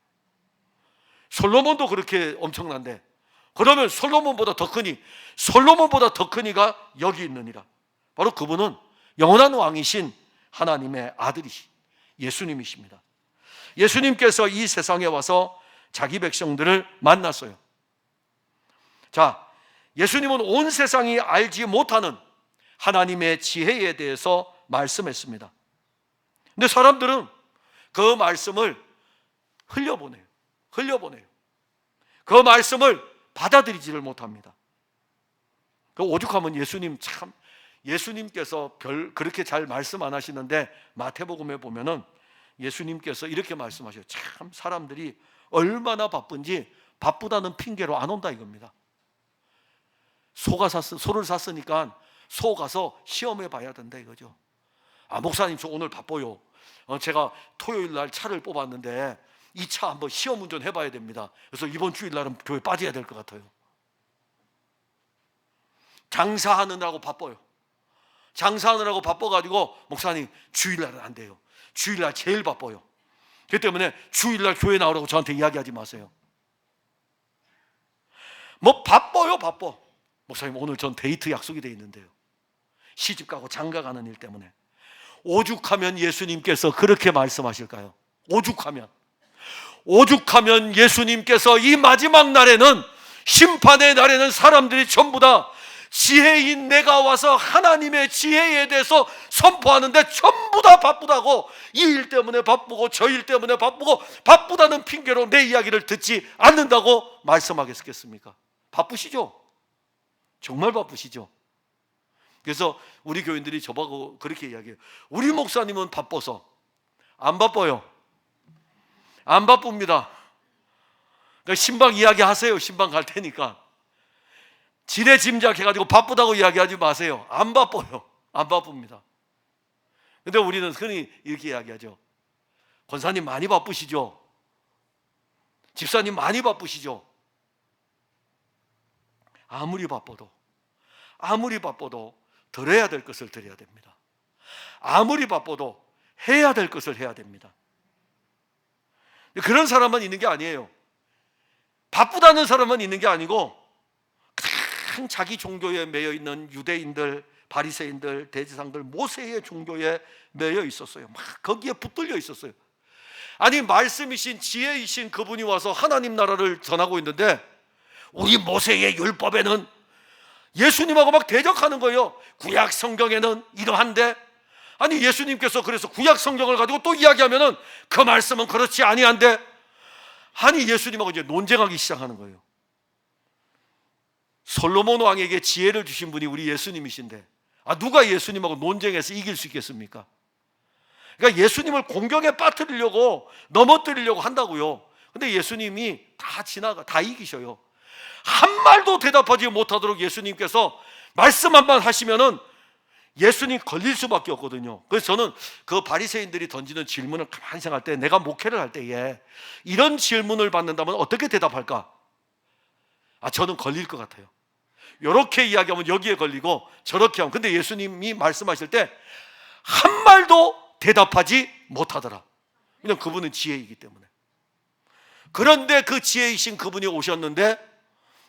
솔로몬도 그렇게 엄청난데 그러면 솔로몬보다 더 큰 이가 여기 있느니라. 바로 그분은 영원한 왕이신 하나님의 아들이신 예수님이십니다. 예수님께서 이 세상에 와서 자기 백성들을 만났어요. 자, 예수님은 온 세상이 알지 못하는 하나님의 지혜에 대해서 말씀했습니다. 근데 사람들은 그 말씀을 흘려보내요. 그 말씀을 받아들이지를 못합니다. 오죽하면 예수님께서 그렇게 잘 말씀 안 하시는데 마태복음에 보면은 예수님께서 이렇게 말씀하셔요. 참 사람들이 얼마나 바쁜지 바쁘다는 핑계로 안 온다 이겁니다. 소를 샀으니까 소 가서 시험해 봐야 된다 이거죠. 목사님 저 오늘 바빠요. 제가 토요일 날 차를 뽑았는데 이 차 한번 시험 운전 해봐야 됩니다. 그래서 이번 주일 날은 교회 빠져야 될 것 같아요. 장사하느라고 바빠요. 장사하느라고 바빠가지고 목사님 주일날은 안 돼요. 주일날 제일 바빠요. 그렇기 때문에 주일날 교회 나오라고 저한테 이야기하지 마세요. 바빠요 바빠. 목사님 오늘 전 데이트 약속이 돼 있는데요. 시집가고 장가가는 일 때문에. 오죽하면 예수님께서 그렇게 말씀하실까요? 오죽하면 예수님께서 이 마지막 날에는, 심판의 날에는 사람들이 전부 다 지혜인 내가 와서 하나님의 지혜에 대해서 선포하는데 전부 다 바쁘다고, 이 일 때문에 바쁘고 저 일 때문에 바쁘고 바쁘다는 핑계로 내 이야기를 듣지 않는다고 말씀하겠습니까? 바쁘시죠? 정말 바쁘시죠? 그래서 우리 교인들이 저보고 그렇게 이야기해요. 우리 목사님은 바빠서. 안 바빠요. 안 바쁩니다. 그러니까 신방 이야기하세요. 신방 갈 테니까. 지레짐작해가지고 바쁘다고 이야기하지 마세요. 안 바빠요. 안 바쁩니다. 근데 우리는 흔히 이렇게 이야기하죠. 권사님 많이 바쁘시죠? 집사님 많이 바쁘시죠? 아무리 바빠도 들어야 될 것을 드려야 됩니다. 아무리 바빠도 해야 될 것을 해야 됩니다. 그런 사람만 있는 게 아니에요. 바쁘다는 사람만 있는 게 아니고 가장 자기 종교에 매여 있는 유대인들, 바리새인들, 대제사장들, 모세의 종교에 매여 있었어요. 막 거기에 붙들려 있었어요. 아니, 말씀이신 지혜이신 그분이 와서 하나님 나라를 전하고 있는데 우리 모세의 율법에는, 예수님하고 막 대적하는 거예요. 구약 성경에는 이러한데, 아니 예수님께서 그래서 구약 성경을 가지고 또 이야기하면은 그 말씀은 그렇지 아니한데, 아니 예수님하고 이제 논쟁하기 시작하는 거예요. 솔로몬 왕에게 지혜를 주신 분이 우리 예수님이신데, 누가 예수님하고 논쟁해서 이길 수 있겠습니까? 그러니까 예수님을 공경에 빠뜨리려고, 넘어뜨리려고 한다고요. 근데 예수님이 다 이기셔요. 한 말도 대답하지 못하도록 예수님께서 말씀 한번 하시면은 예수님 걸릴 수밖에 없거든요. 그래서 저는 그 바리새인들이 던지는 질문을 가만히 생각할 때, 내가 목회를 할 때에 이런 질문을 받는다면 어떻게 대답할까? 저는 걸릴 것 같아요. 이렇게 이야기하면 여기에 걸리고 저렇게 하면, 근데 예수님이 말씀하실 때 한 말도 대답하지 못하더라. 왜냐하면 그분은 지혜이기 때문에. 그런데 그 지혜이신 그분이 오셨는데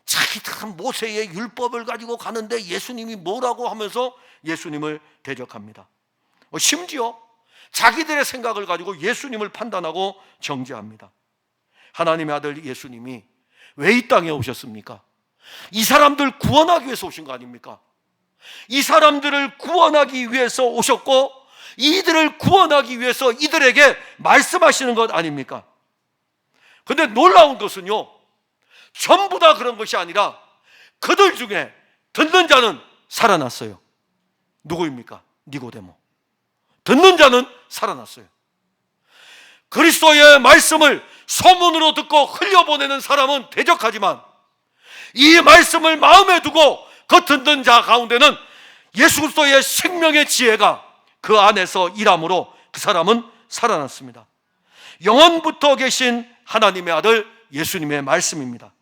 자기들은 모세의 율법을 가지고 가는데 예수님이 뭐라고 하면서 예수님을 대적합니다. 심지어 자기들의 생각을 가지고 예수님을 판단하고 정죄합니다. 하나님의 아들 예수님이 왜 이 땅에 오셨습니까? 이 사람들 구원하기 위해서 오신 거 아닙니까? 이 사람들을 구원하기 위해서 오셨고, 이들을 구원하기 위해서 이들에게 말씀하시는 것 아닙니까? 근데 놀라운 것은요, 전부 다 그런 것이 아니라 그들 중에 듣는 자는 살아났어요. 누구입니까? 니고데모. 듣는 자는 살아났어요. 그리스도의 말씀을 소문으로 듣고 흘려보내는 사람은 대적하지만, 이 말씀을 마음에 두고 그 듣는 자 가운데는 예수 그리스도의 생명의 지혜가 그 안에서 일함으로 그 사람은 살아났습니다. 영원부터 계신 하나님의 아들 예수님의 말씀입니다.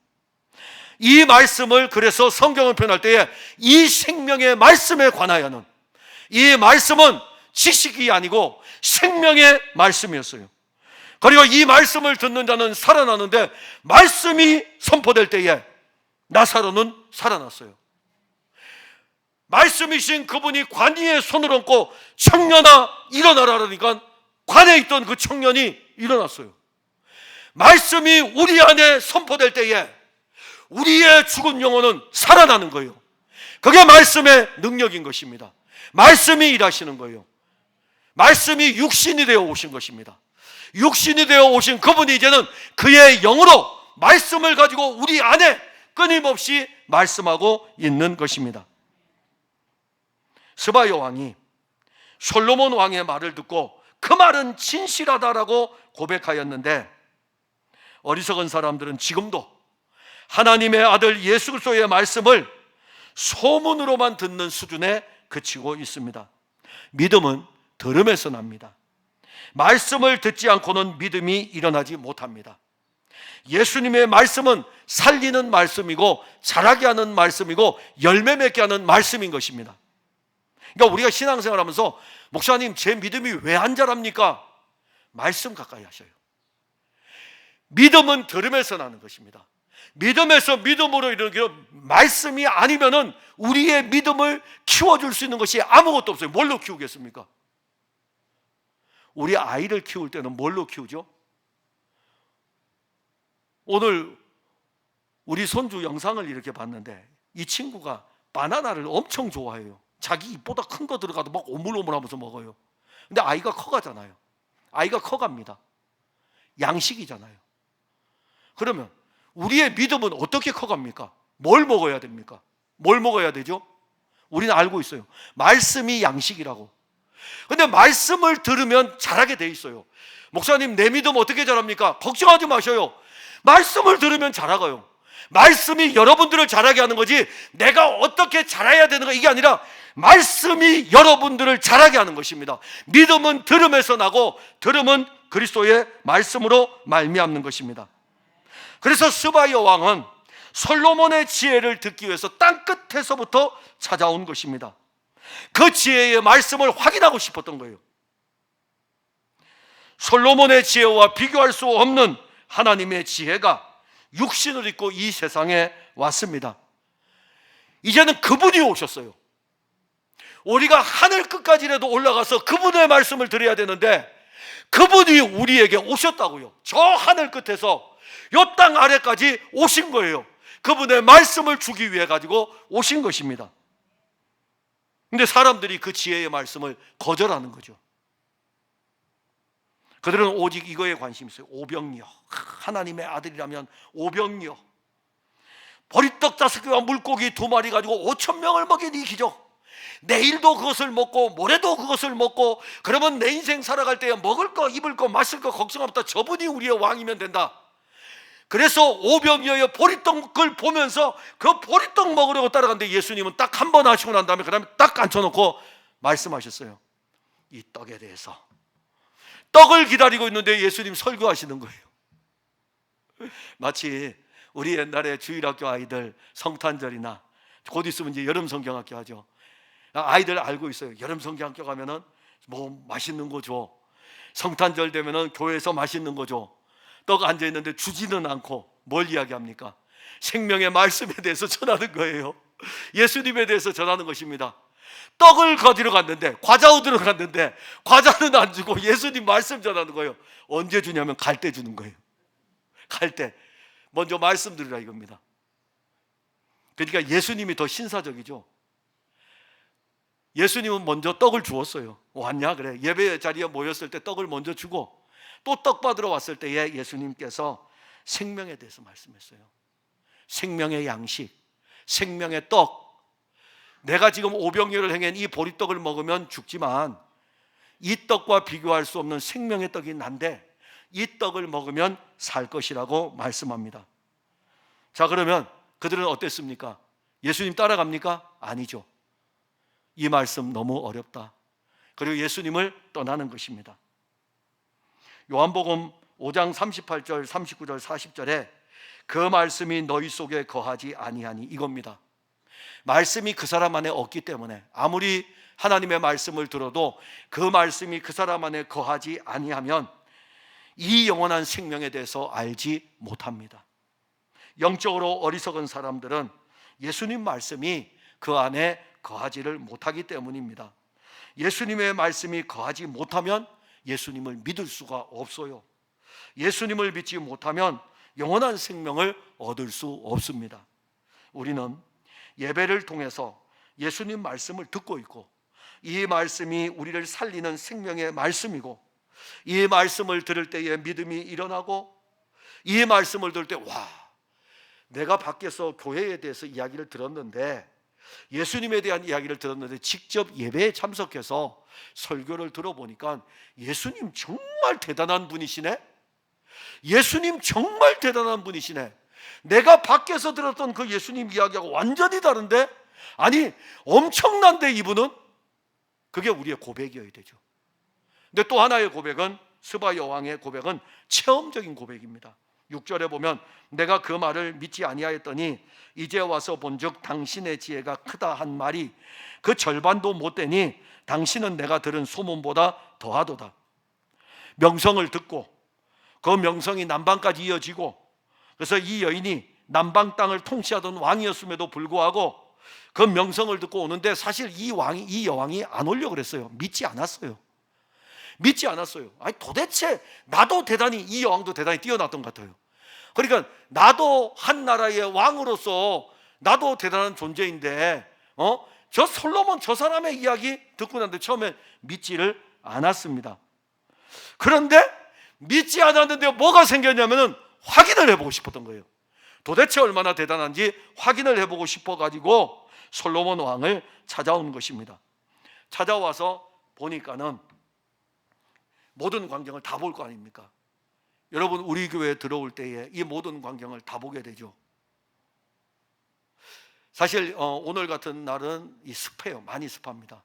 이 말씀을, 그래서 성경을 표현할 때에 이 생명의 말씀에 관하여는, 이 말씀은 지식이 아니고 생명의 말씀이었어요. 그리고 이 말씀을 듣는 자는 살아나는데, 말씀이 선포될 때에 나사로는 살아났어요. 말씀이신 그분이 관 위에 손을 얹고 청년아 일어나라 그러니까 관에 있던 그 청년이 일어났어요. 말씀이 우리 안에 선포될 때에 우리의 죽은 영혼은 살아나는 거예요. 그게 말씀의 능력인 것입니다. 말씀이 일하시는 거예요. 말씀이 육신이 되어 오신 것입니다. 육신이 되어 오신 그분이 이제는 그의 영으로 말씀을 가지고 우리 안에 끊임없이 말씀하고 있는 것입니다. 스바야 왕이 솔로몬 왕의 말을 듣고 그 말은 진실하다라고 고백하였는데, 어리석은 사람들은 지금도 하나님의 아들 예수 그리스도의 말씀을 소문으로만 듣는 수준에 그치고 있습니다. 믿음은 들음에서 납니다. 말씀을 듣지 않고는 믿음이 일어나지 못합니다. 예수님의 말씀은 살리는 말씀이고 자라게 하는 말씀이고 열매 맺게 하는 말씀인 것입니다. 그러니까 우리가 신앙생활하면서 목사님 제 믿음이 왜 안 자랍니까? 말씀 가까이 하셔요. 믿음은 들음에서 나는 것입니다. 믿음에서 믿음으로 이르기로, 말씀이 아니면은 우리의 믿음을 키워줄 수 있는 것이 아무것도 없어요. 뭘로 키우겠습니까? 우리 아이를 키울 때는 뭘로 키우죠? 오늘 우리 손주 영상을 이렇게 봤는데 이 친구가 바나나를 엄청 좋아해요. 자기 입보다 큰 거 들어가도 막 오물오물하면서 먹어요. 근데 아이가 커가잖아요. 아이가 커갑니다. 양식이잖아요. 그러면 우리의 믿음은 어떻게 커갑니까? 뭘 먹어야 됩니까? 뭘 먹어야 되죠? 우리는 알고 있어요. 말씀이 양식이라고. 근데 말씀을 들으면 자라게 돼 있어요. 목사님 내 믿음 어떻게 자랍니까? 걱정하지 마셔요. 말씀을 들으면 자라가요. 말씀이 여러분들을 자라게 하는 거지, 내가 어떻게 자라야 되는 거 이게 아니라 말씀이 여러분들을 자라게 하는 것입니다. 믿음은 들음에서 나고 들음은 그리스도의 말씀으로 말미암는 것입니다. 그래서 스바야 왕은 솔로몬의 지혜를 듣기 위해서 땅끝에서부터 찾아온 것입니다. 그 지혜의 말씀을 확인하고 싶었던 거예요. 솔로몬의 지혜와 비교할 수 없는 하나님의 지혜가 육신을 입고 이 세상에 왔습니다. 이제는 그분이 오셨어요. 우리가 하늘 끝까지라도 올라가서 그분의 말씀을 드려야 되는데 그분이 우리에게 오셨다고요. 저 하늘 끝에서 이 땅 아래까지 오신 거예요. 그분의 말씀을 주기 위해 가지고 오신 것입니다. 근데 사람들이 그 지혜의 말씀을 거절하는 거죠. 그들은 오직 이거에 관심이 있어요. 오병이여, 하나님의 아들이라면 오병이여, 보리떡 5개와 물고기 2마리 가지고 5,000명을 먹인 이 기적, 내일도 그것을 먹고 모레도 그것을 먹고 그러면 내 인생 살아갈 때에 먹을 거 입을 거 마실 거 걱정 없다, 저분이 우리의 왕이면 된다. 그래서 오병이어의 보리떡을 보면서 그 보리떡 먹으려고 따라갔는데 예수님은 딱 한 번 하시고 난 다음에 그 다음에 딱 앉혀놓고 말씀하셨어요. 이 떡에 대해서. 떡을 기다리고 있는데 예수님 설교하시는 거예요. 마치 우리 옛날에 주일학교 아이들 성탄절이나 곧 있으면 이제 여름 성경학교 하죠. 아이들 알고 있어요. 여름 성경학교 가면은 뭐 맛있는 거 줘. 성탄절 되면은 교회에서 맛있는 거 줘. 떡 앉아 있는데 주지는 않고 뭘 이야기합니까? 생명의 말씀에 대해서 전하는 거예요. 예수님에 대해서 전하는 것입니다. 떡을 거두러 갔는데, 과자 얻으러 갔는데 과자는 안 주고 예수님 말씀 전하는 거예요. 언제 주냐면 갈 때 주는 거예요. 갈 때 먼저 말씀 드리라 이겁니다. 그러니까 예수님이 더 신사적이죠. 예수님은 먼저 떡을 주었어요. 왔냐? 그래. 예배 자리에 모였을 때 떡을 먼저 주고 또 떡 받으러 왔을 때에 예수님께서 생명에 대해서 말씀했어요. 생명의 양식, 생명의 떡. 내가 지금 오병이어를 행한 이 보리떡을 먹으면 죽지만 이 떡과 비교할 수 없는 생명의 떡이 난데 이 떡을 먹으면 살 것이라고 말씀합니다. 자, 그러면 그들은 어땠습니까? 예수님 따라갑니까? 아니죠. 이 말씀 너무 어렵다. 그리고 예수님을 떠나는 것입니다. 요한복음 5장 38절, 39절, 40절에 그 말씀이 너희 속에 거하지 아니하니, 이겁니다. 말씀이 그 사람 안에 없기 때문에 아무리 하나님의 말씀을 들어도 그 말씀이 그 사람 안에 거하지 아니하면 이 영원한 생명에 대해서 알지 못합니다. 영적으로 어리석은 사람들은 예수님 말씀이 그 안에 거하지를 못하기 때문입니다. 예수님의 말씀이 거하지 못하면 예수님을 믿을 수가 없어요. 예수님을 믿지 못하면 영원한 생명을 얻을 수 없습니다. 우리는 예배를 통해서 예수님 말씀을 듣고 있고 이 말씀이 우리를 살리는 생명의 말씀이고 이 말씀을 들을 때에 믿음이 일어나고 이 말씀을 들을 때 와, 내가 밖에서 교회에 대해서 이야기를 들었는데 예수님에 대한 이야기를 들었는데 직접 예배에 참석해서 설교를 들어보니까 예수님 정말 대단한 분이시네. 예수님 정말 대단한 분이시네. 내가 밖에서 들었던 그 예수님 이야기하고 완전히 다른데, 아니 엄청난데 이분은. 그게 우리의 고백이어야 되죠. 근데 또 하나의 고백은, 스바 여왕의 고백은 체험적인 고백입니다. 6절에 보면 내가 그 말을 믿지 아니하였더니 이제 와서 본즉 당신의 지혜가 크다 한 말이 그 절반도 못 되니 당신은 내가 들은 소문보다 더하도다. 명성을 듣고 그 명성이 남방까지 이어지고, 그래서 이 여인이 남방 땅을 통치하던 왕이었음에도 불구하고 그 명성을 듣고 오는데 사실 이 여왕이 안 오려고 그랬어요. 믿지 않았어요. 아니 도대체 나도 대단히, 이 여왕도 대단히 뛰어났던 것 같아요. 그러니까 나도 한 나라의 왕으로서 나도 대단한 존재인데 저 솔로몬 저 사람의 이야기 듣고 난데 처음에 믿지를 않았습니다. 그런데 믿지 않았는데 뭐가 생겼냐면은 확인을 해보고 싶었던 거예요. 도대체 얼마나 대단한지 확인을 해보고 싶어가지고 솔로몬 왕을 찾아온 것입니다. 찾아와서 보니까는 모든 광경을 다 볼 거 아닙니까? 여러분, 우리 교회에 들어올 때에 이 모든 광경을 다 보게 되죠. 사실 오늘 같은 날은 습해요. 많이 습합니다.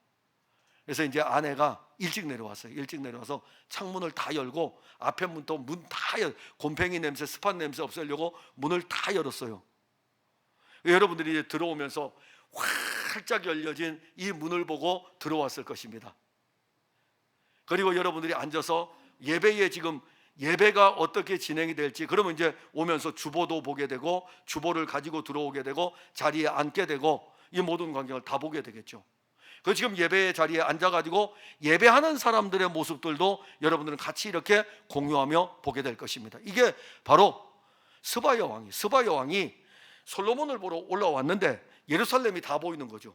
그래서 이제 아내가 일찍 내려왔어요. 일찍 내려와서 창문을 다 열고 앞에 문도 문 다 곰팡이 냄새, 습한 냄새 없애려고 문을 다 열었어요. 여러분들이 이제 들어오면서 활짝 열려진 이 문을 보고 들어왔을 것입니다. 그리고 여러분들이 앉아서 예배에 지금 예배가 어떻게 진행이 될지, 그러면 이제 오면서 주보도 보게 되고 주보를 가지고 들어오게 되고 자리에 앉게 되고 이 모든 광경을 다 보게 되겠죠. 그 지금 예배 자리에 앉아가지고 예배하는 사람들의 모습들도 여러분들은 같이 이렇게 공유하며 보게 될 것입니다. 이게 바로 스바야 왕이 솔로몬을 보러 올라왔는데 예루살렘이 다 보이는 거죠.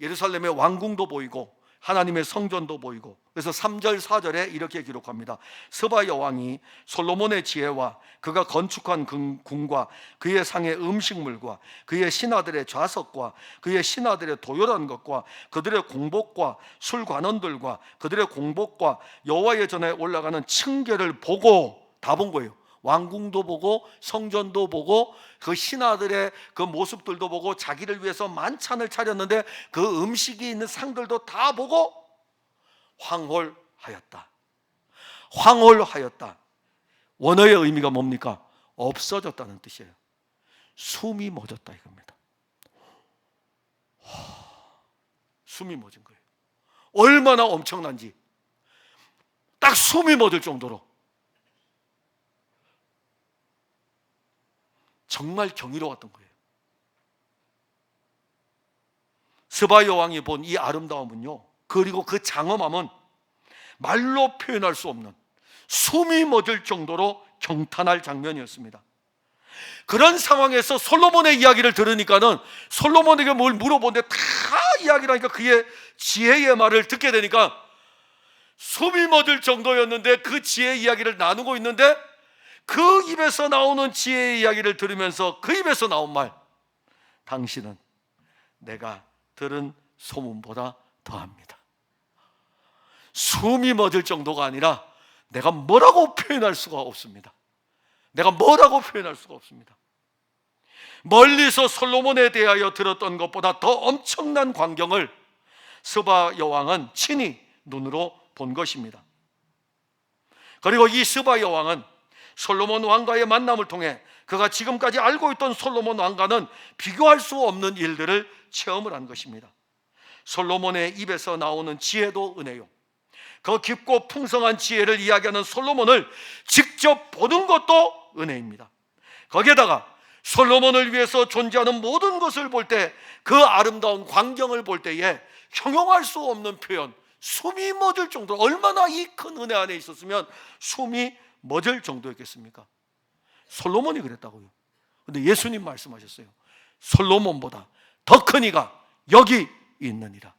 예루살렘의 왕궁도 보이고 하나님의 성전도 보이고, 그래서 3절 4절에 이렇게 기록합니다. 스바야 왕이 솔로몬의 지혜와 그가 건축한 궁과 그의 상의 음식물과 그의 신하들의 좌석과 그의 신하들의 도열한 것과 그들의 공복과 술관원들과 그들의 공복과 여호와의 전에 올라가는 층계를 보고, 다 본 거예요. 왕궁도 보고 성전도 보고 그 신하들의 그 모습들도 보고 자기를 위해서 만찬을 차렸는데 그 음식이 있는 상들도 다 보고 황홀하였다. 황홀하였다. 원어의 의미가 뭡니까? 없어졌다는 뜻이에요. 숨이 멎었다 이겁니다. 숨이 멎은 거예요. 얼마나 엄청난지 딱 숨이 멎을 정도로 정말 경이로웠던 거예요. 스바야 왕이 본 이 아름다움은요, 그리고 그 장엄함은 말로 표현할 수 없는, 숨이 멎을 정도로 경탄할 장면이었습니다. 그런 상황에서 솔로몬의 이야기를 들으니까는 솔로몬에게 뭘 물어보는데 다 이야기를 하니까 그의 지혜의 말을 듣게 되니까 숨이 멎을 정도였는데 그 지혜의 이야기를 나누고 있는데 그 입에서 나오는 지혜의 이야기를 들으면서 그 입에서 나온 말, 당신은 내가 들은 소문보다 더합니다. 숨이 멎을 정도가 아니라 내가 뭐라고 표현할 수가 없습니다. 내가 뭐라고 표현할 수가 없습니다. 멀리서 솔로몬에 대하여 들었던 것보다 더 엄청난 광경을 스바야 왕은 친히 눈으로 본 것입니다. 그리고 이 스바야 왕은 솔로몬 왕과의 만남을 통해 그가 지금까지 알고 있던 솔로몬 왕과는 비교할 수 없는 일들을 체험을 한 것입니다. 솔로몬의 입에서 나오는 지혜도 은혜요, 그 깊고 풍성한 지혜를 이야기하는 솔로몬을 직접 보는 것도 은혜입니다. 거기에다가 솔로몬을 위해서 존재하는 모든 것을 볼 때, 그 아름다운 광경을 볼 때에 형용할 수 없는 표현, 숨이 멎을 정도로, 얼마나 이 큰 은혜 안에 있었으면 숨이 멎을 정도였겠습니까? 솔로몬이 그랬다고요. 근데 예수님 말씀하셨어요. 솔로몬보다 더 큰 이가 여기 있느니라.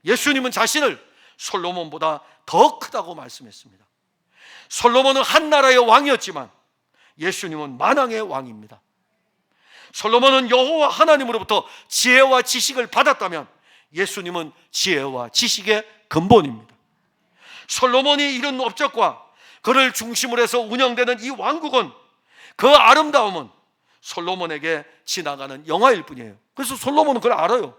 예수님은 자신을 솔로몬보다 더 크다고 말씀했습니다. 솔로몬은 한 나라의 왕이었지만 예수님은 만왕의 왕입니다. 솔로몬은 여호와 하나님으로부터 지혜와 지식을 받았다면 예수님은 지혜와 지식의 근본입니다. 솔로몬이 이룬 업적과 그를 중심으로 해서 운영되는 이 왕국은, 그 아름다움은 솔로몬에게 지나가는 영화일 뿐이에요. 그래서 솔로몬은 그걸 알아요.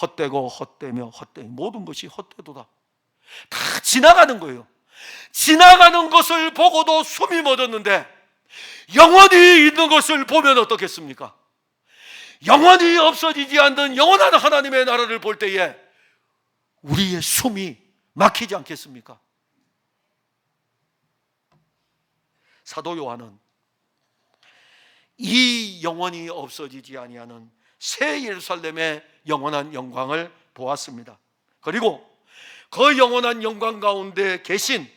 헛되고 헛되며 헛되니 모든 것이 헛되도다. 다 지나가는 거예요. 지나가는 것을 보고도 숨이 멎었는데 영원히 있는 것을 보면 어떻겠습니까? 영원히 없어지지 않는 영원한 하나님의 나라를 볼 때에 우리의 숨이 막히지 않겠습니까? 사도 요한은 이 영원히 없어지지 아니하는 새 예루살렘의 영원한 영광을 보았습니다. 그리고 그 영원한 영광 가운데 계신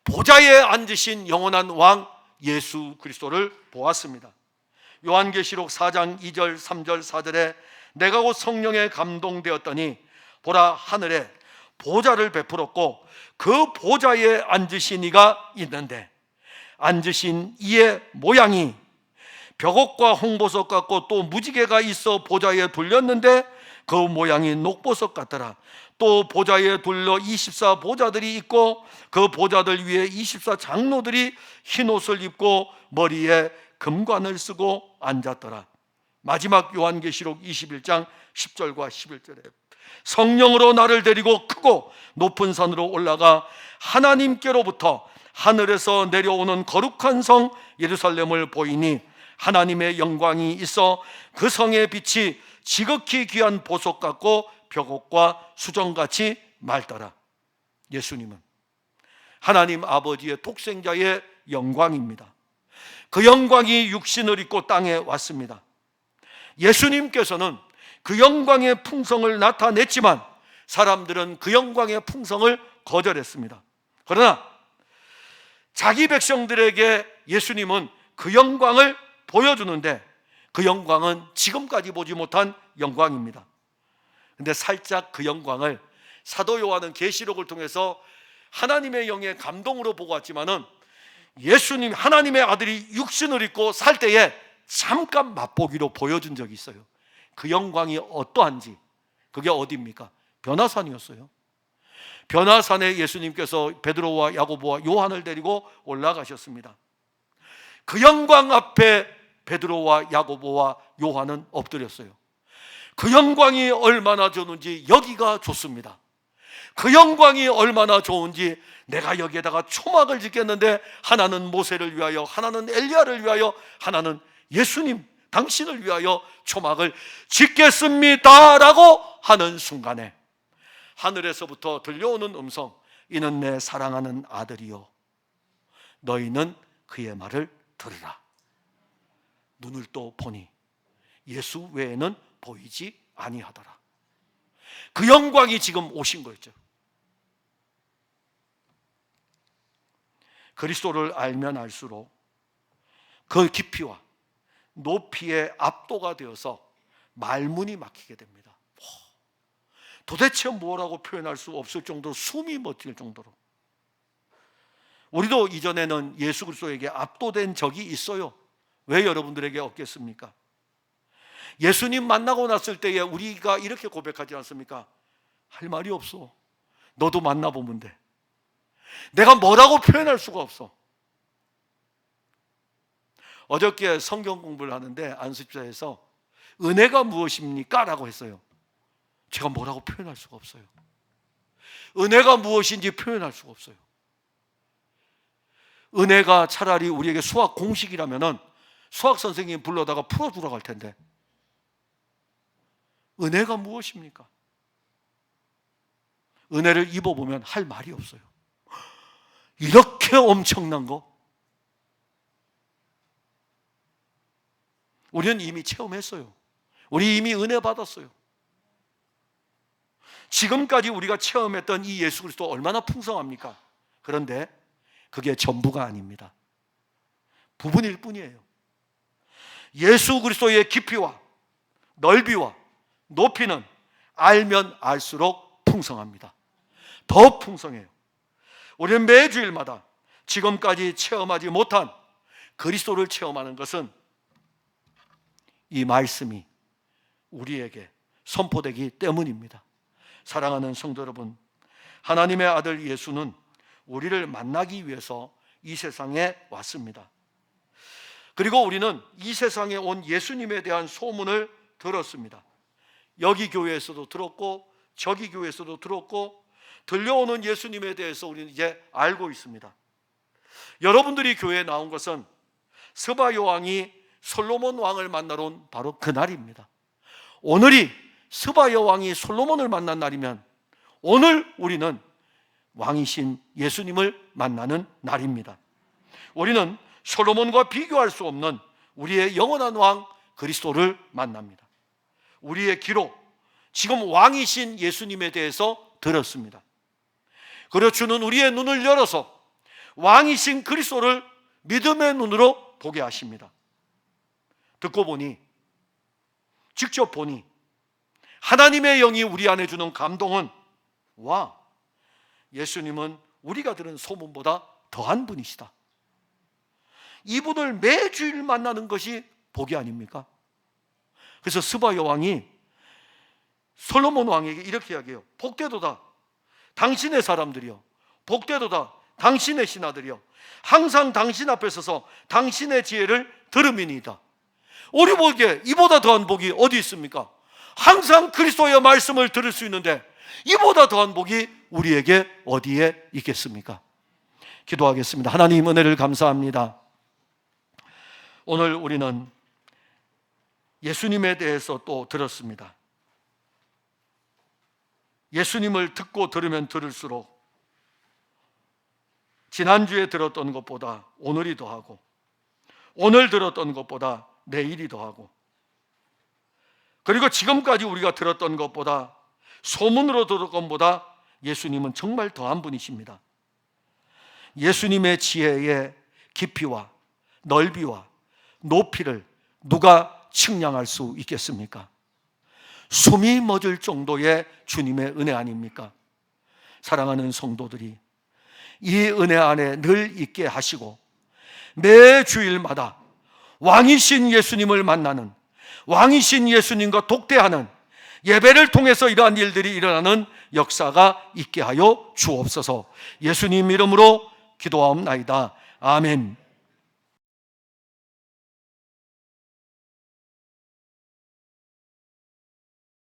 보좌에 앉으신 영원한 왕 예수 그리스도를 보았습니다. 요한계시록 4장 2절 3절 4절에 내가 곧 성령에 감동되었더니 보라 하늘에 보좌를 베풀었고 그 보좌에 앉으신 이가 있는데 앉으신 이의 모양이 벽옥과 홍보석 같고 또 무지개가 있어 보좌에 둘렸는데 그 모양이 녹보석 같더라. 또 보좌에 둘러 24 보좌들이 있고 그 보좌들 위에 24 장로들이 흰 옷을 입고 머리에 금관을 쓰고 앉았더라. 마지막 요한계시록 21장 10절과 11절에 성령으로 나를 데리고 크고 높은 산으로 올라가 하나님께로부터 하늘에서 내려오는 거룩한 성 예루살렘을 보이니 하나님의 영광이 있어 그 성의 빛이 지극히 귀한 보석 같고 벽옥과 수정같이 맑더라. 예수님은 하나님 아버지의 독생자의 영광입니다. 그 영광이 육신을 입고 땅에 왔습니다. 예수님께서는 그 영광의 풍성을 나타냈지만 사람들은 그 영광의 풍성을 거절했습니다. 그러나 자기 백성들에게 예수님은 그 영광을 보여주는데 그 영광은 지금까지 보지 못한 영광입니다. 근데 살짝 그 영광을 사도 요한은 계시록을 통해서 하나님의 영의 감동으로 보고 왔지만은 예수님 하나님의 아들이 육신을 입고 살 때에 잠깐 맛보기로 보여준 적이 있어요. 그 영광이 어떠한지. 그게 어디입니까? 변화산이었어요. 변화산에 예수님께서 베드로와 야고보와 요한을 데리고 올라가셨습니다. 그 영광 앞에 베드로와 야고보와 요한은 엎드렸어요. 그 영광이 얼마나 좋은지 여기가 좋습니다. 그 영광이 얼마나 좋은지 내가 여기에다가 초막을 짓겠는데 하나는 모세를 위하여, 하나는 엘리야를 위하여, 하나는 예수님 당신을 위하여 초막을 짓겠습니다 라고 하는 순간에 하늘에서부터 들려오는 음성, 이는 내 사랑하는 아들이요 너희는 그의 말을 들으라. 눈을 또 보니 예수 외에는 보이지 아니하더라. 그 영광이 지금 오신 거죠. 그리스도를 알면 알수록 그 깊이와 높이에 압도가 되어서 말문이 막히게 됩니다. 도대체 뭐라고 표현할 수 없을 정도로 숨이 멎을 정도로. 우리도 이전에는 예수 그리스도에게 압도된 적이 있어요. 왜 여러분들에게 없겠습니까? 예수님 만나고 났을 때에 우리가 이렇게 고백하지 않습니까? 할 말이 없어. 너도 만나보면 돼. 내가 뭐라고 표현할 수가 없어. 어저께 성경 공부를 하는데 안수집사에서 은혜가 무엇입니까? 라고 했어요. 제가 뭐라고 표현할 수가 없어요. 은혜가 무엇인지 표현할 수가 없어요. 은혜가 차라리 우리에게 수학 공식이라면은 수학 선생님 불러다가 풀어주라고 할 텐데 은혜가 무엇입니까? 은혜를 입어보면 할 말이 없어요. 이렇게 엄청난 거 우리는 이미 체험했어요. 우리 이미 은혜 받았어요. 지금까지 우리가 체험했던 이 예수 그리스도 얼마나 풍성합니까? 그런데 그게 전부가 아닙니다. 부분일 뿐이에요. 예수 그리스도의 깊이와 넓이와 높이는 알면 알수록 풍성합니다. 더 풍성해요. 우리는 매주일마다 지금까지 체험하지 못한 그리스도를 체험하는 것은 이 말씀이 우리에게 선포되기 때문입니다. 사랑하는 성도 여러분, 하나님의 아들 예수는 우리를 만나기 위해서 이 세상에 왔습니다. 그리고 우리는 이 세상에 온 예수님에 대한 소문을 들었습니다. 여기 교회에서도 들었고 저기 교회에서도 들었고 들려오는 예수님에 대해서 우리는 이제 알고 있습니다. 여러분들이 교회에 나온 것은 스바 여왕이 솔로몬 왕을 만나러 온 바로 그날입니다. 오늘이 스바 여왕이 솔로몬을 만난 날이면 오늘 우리는 왕이신 예수님을 만나는 날입니다. 우리는 솔로몬과 비교할 수 없는 우리의 영원한 왕 그리스도를 만납니다. 우리의 귀로 지금 왕이신 예수님에 대해서 들었습니다. 그리고 주는 우리의 눈을 열어서 왕이신 그리스도를 믿음의 눈으로 보게 하십니다. 듣고 보니, 직접 보니 하나님의 영이 우리 안에 주는 감동은 와, 예수님은 우리가 들은 소문보다 더한 분이시다. 이분을 매주일 만나는 것이 복이 아닙니까? 그래서 스바 여왕이 솔로몬 왕에게 이렇게 이야기해요. 복되도다 당신의 사람들이여, 복되도다 당신의 신하들이여, 항상 당신 앞에 서서 당신의 지혜를 들음이니이다. 우리 보기에 이보다 더한 복이 어디 있습니까? 항상 그리스도의 말씀을 들을 수 있는데 이보다 더한 복이 우리에게 어디에 있겠습니까? 기도하겠습니다. 하나님 은혜를 감사합니다. 오늘 우리는 예수님에 대해서 또 들었습니다. 예수님을 듣고 들으면 들을수록 지난주에 들었던 것보다 오늘이 더하고 오늘 들었던 것보다 내일이 더하고 그리고 지금까지 우리가 들었던 것보다, 소문으로 들었던 것보다 예수님은 정말 더한 분이십니다. 예수님의 지혜의 깊이와 넓이와 높이를 누가 측량할 수 있겠습니까? 숨이 멎을 정도의 주님의 은혜 아닙니까? 사랑하는 성도들이 이 은혜 안에 늘 있게 하시고 매 주일마다 왕이신 예수님을 만나는, 왕이신 예수님과 독대하는 예배를 통해서 이러한 일들이 일어나는 역사가 있게 하여 주옵소서. 예수님 이름으로 기도하옵나이다. 아멘.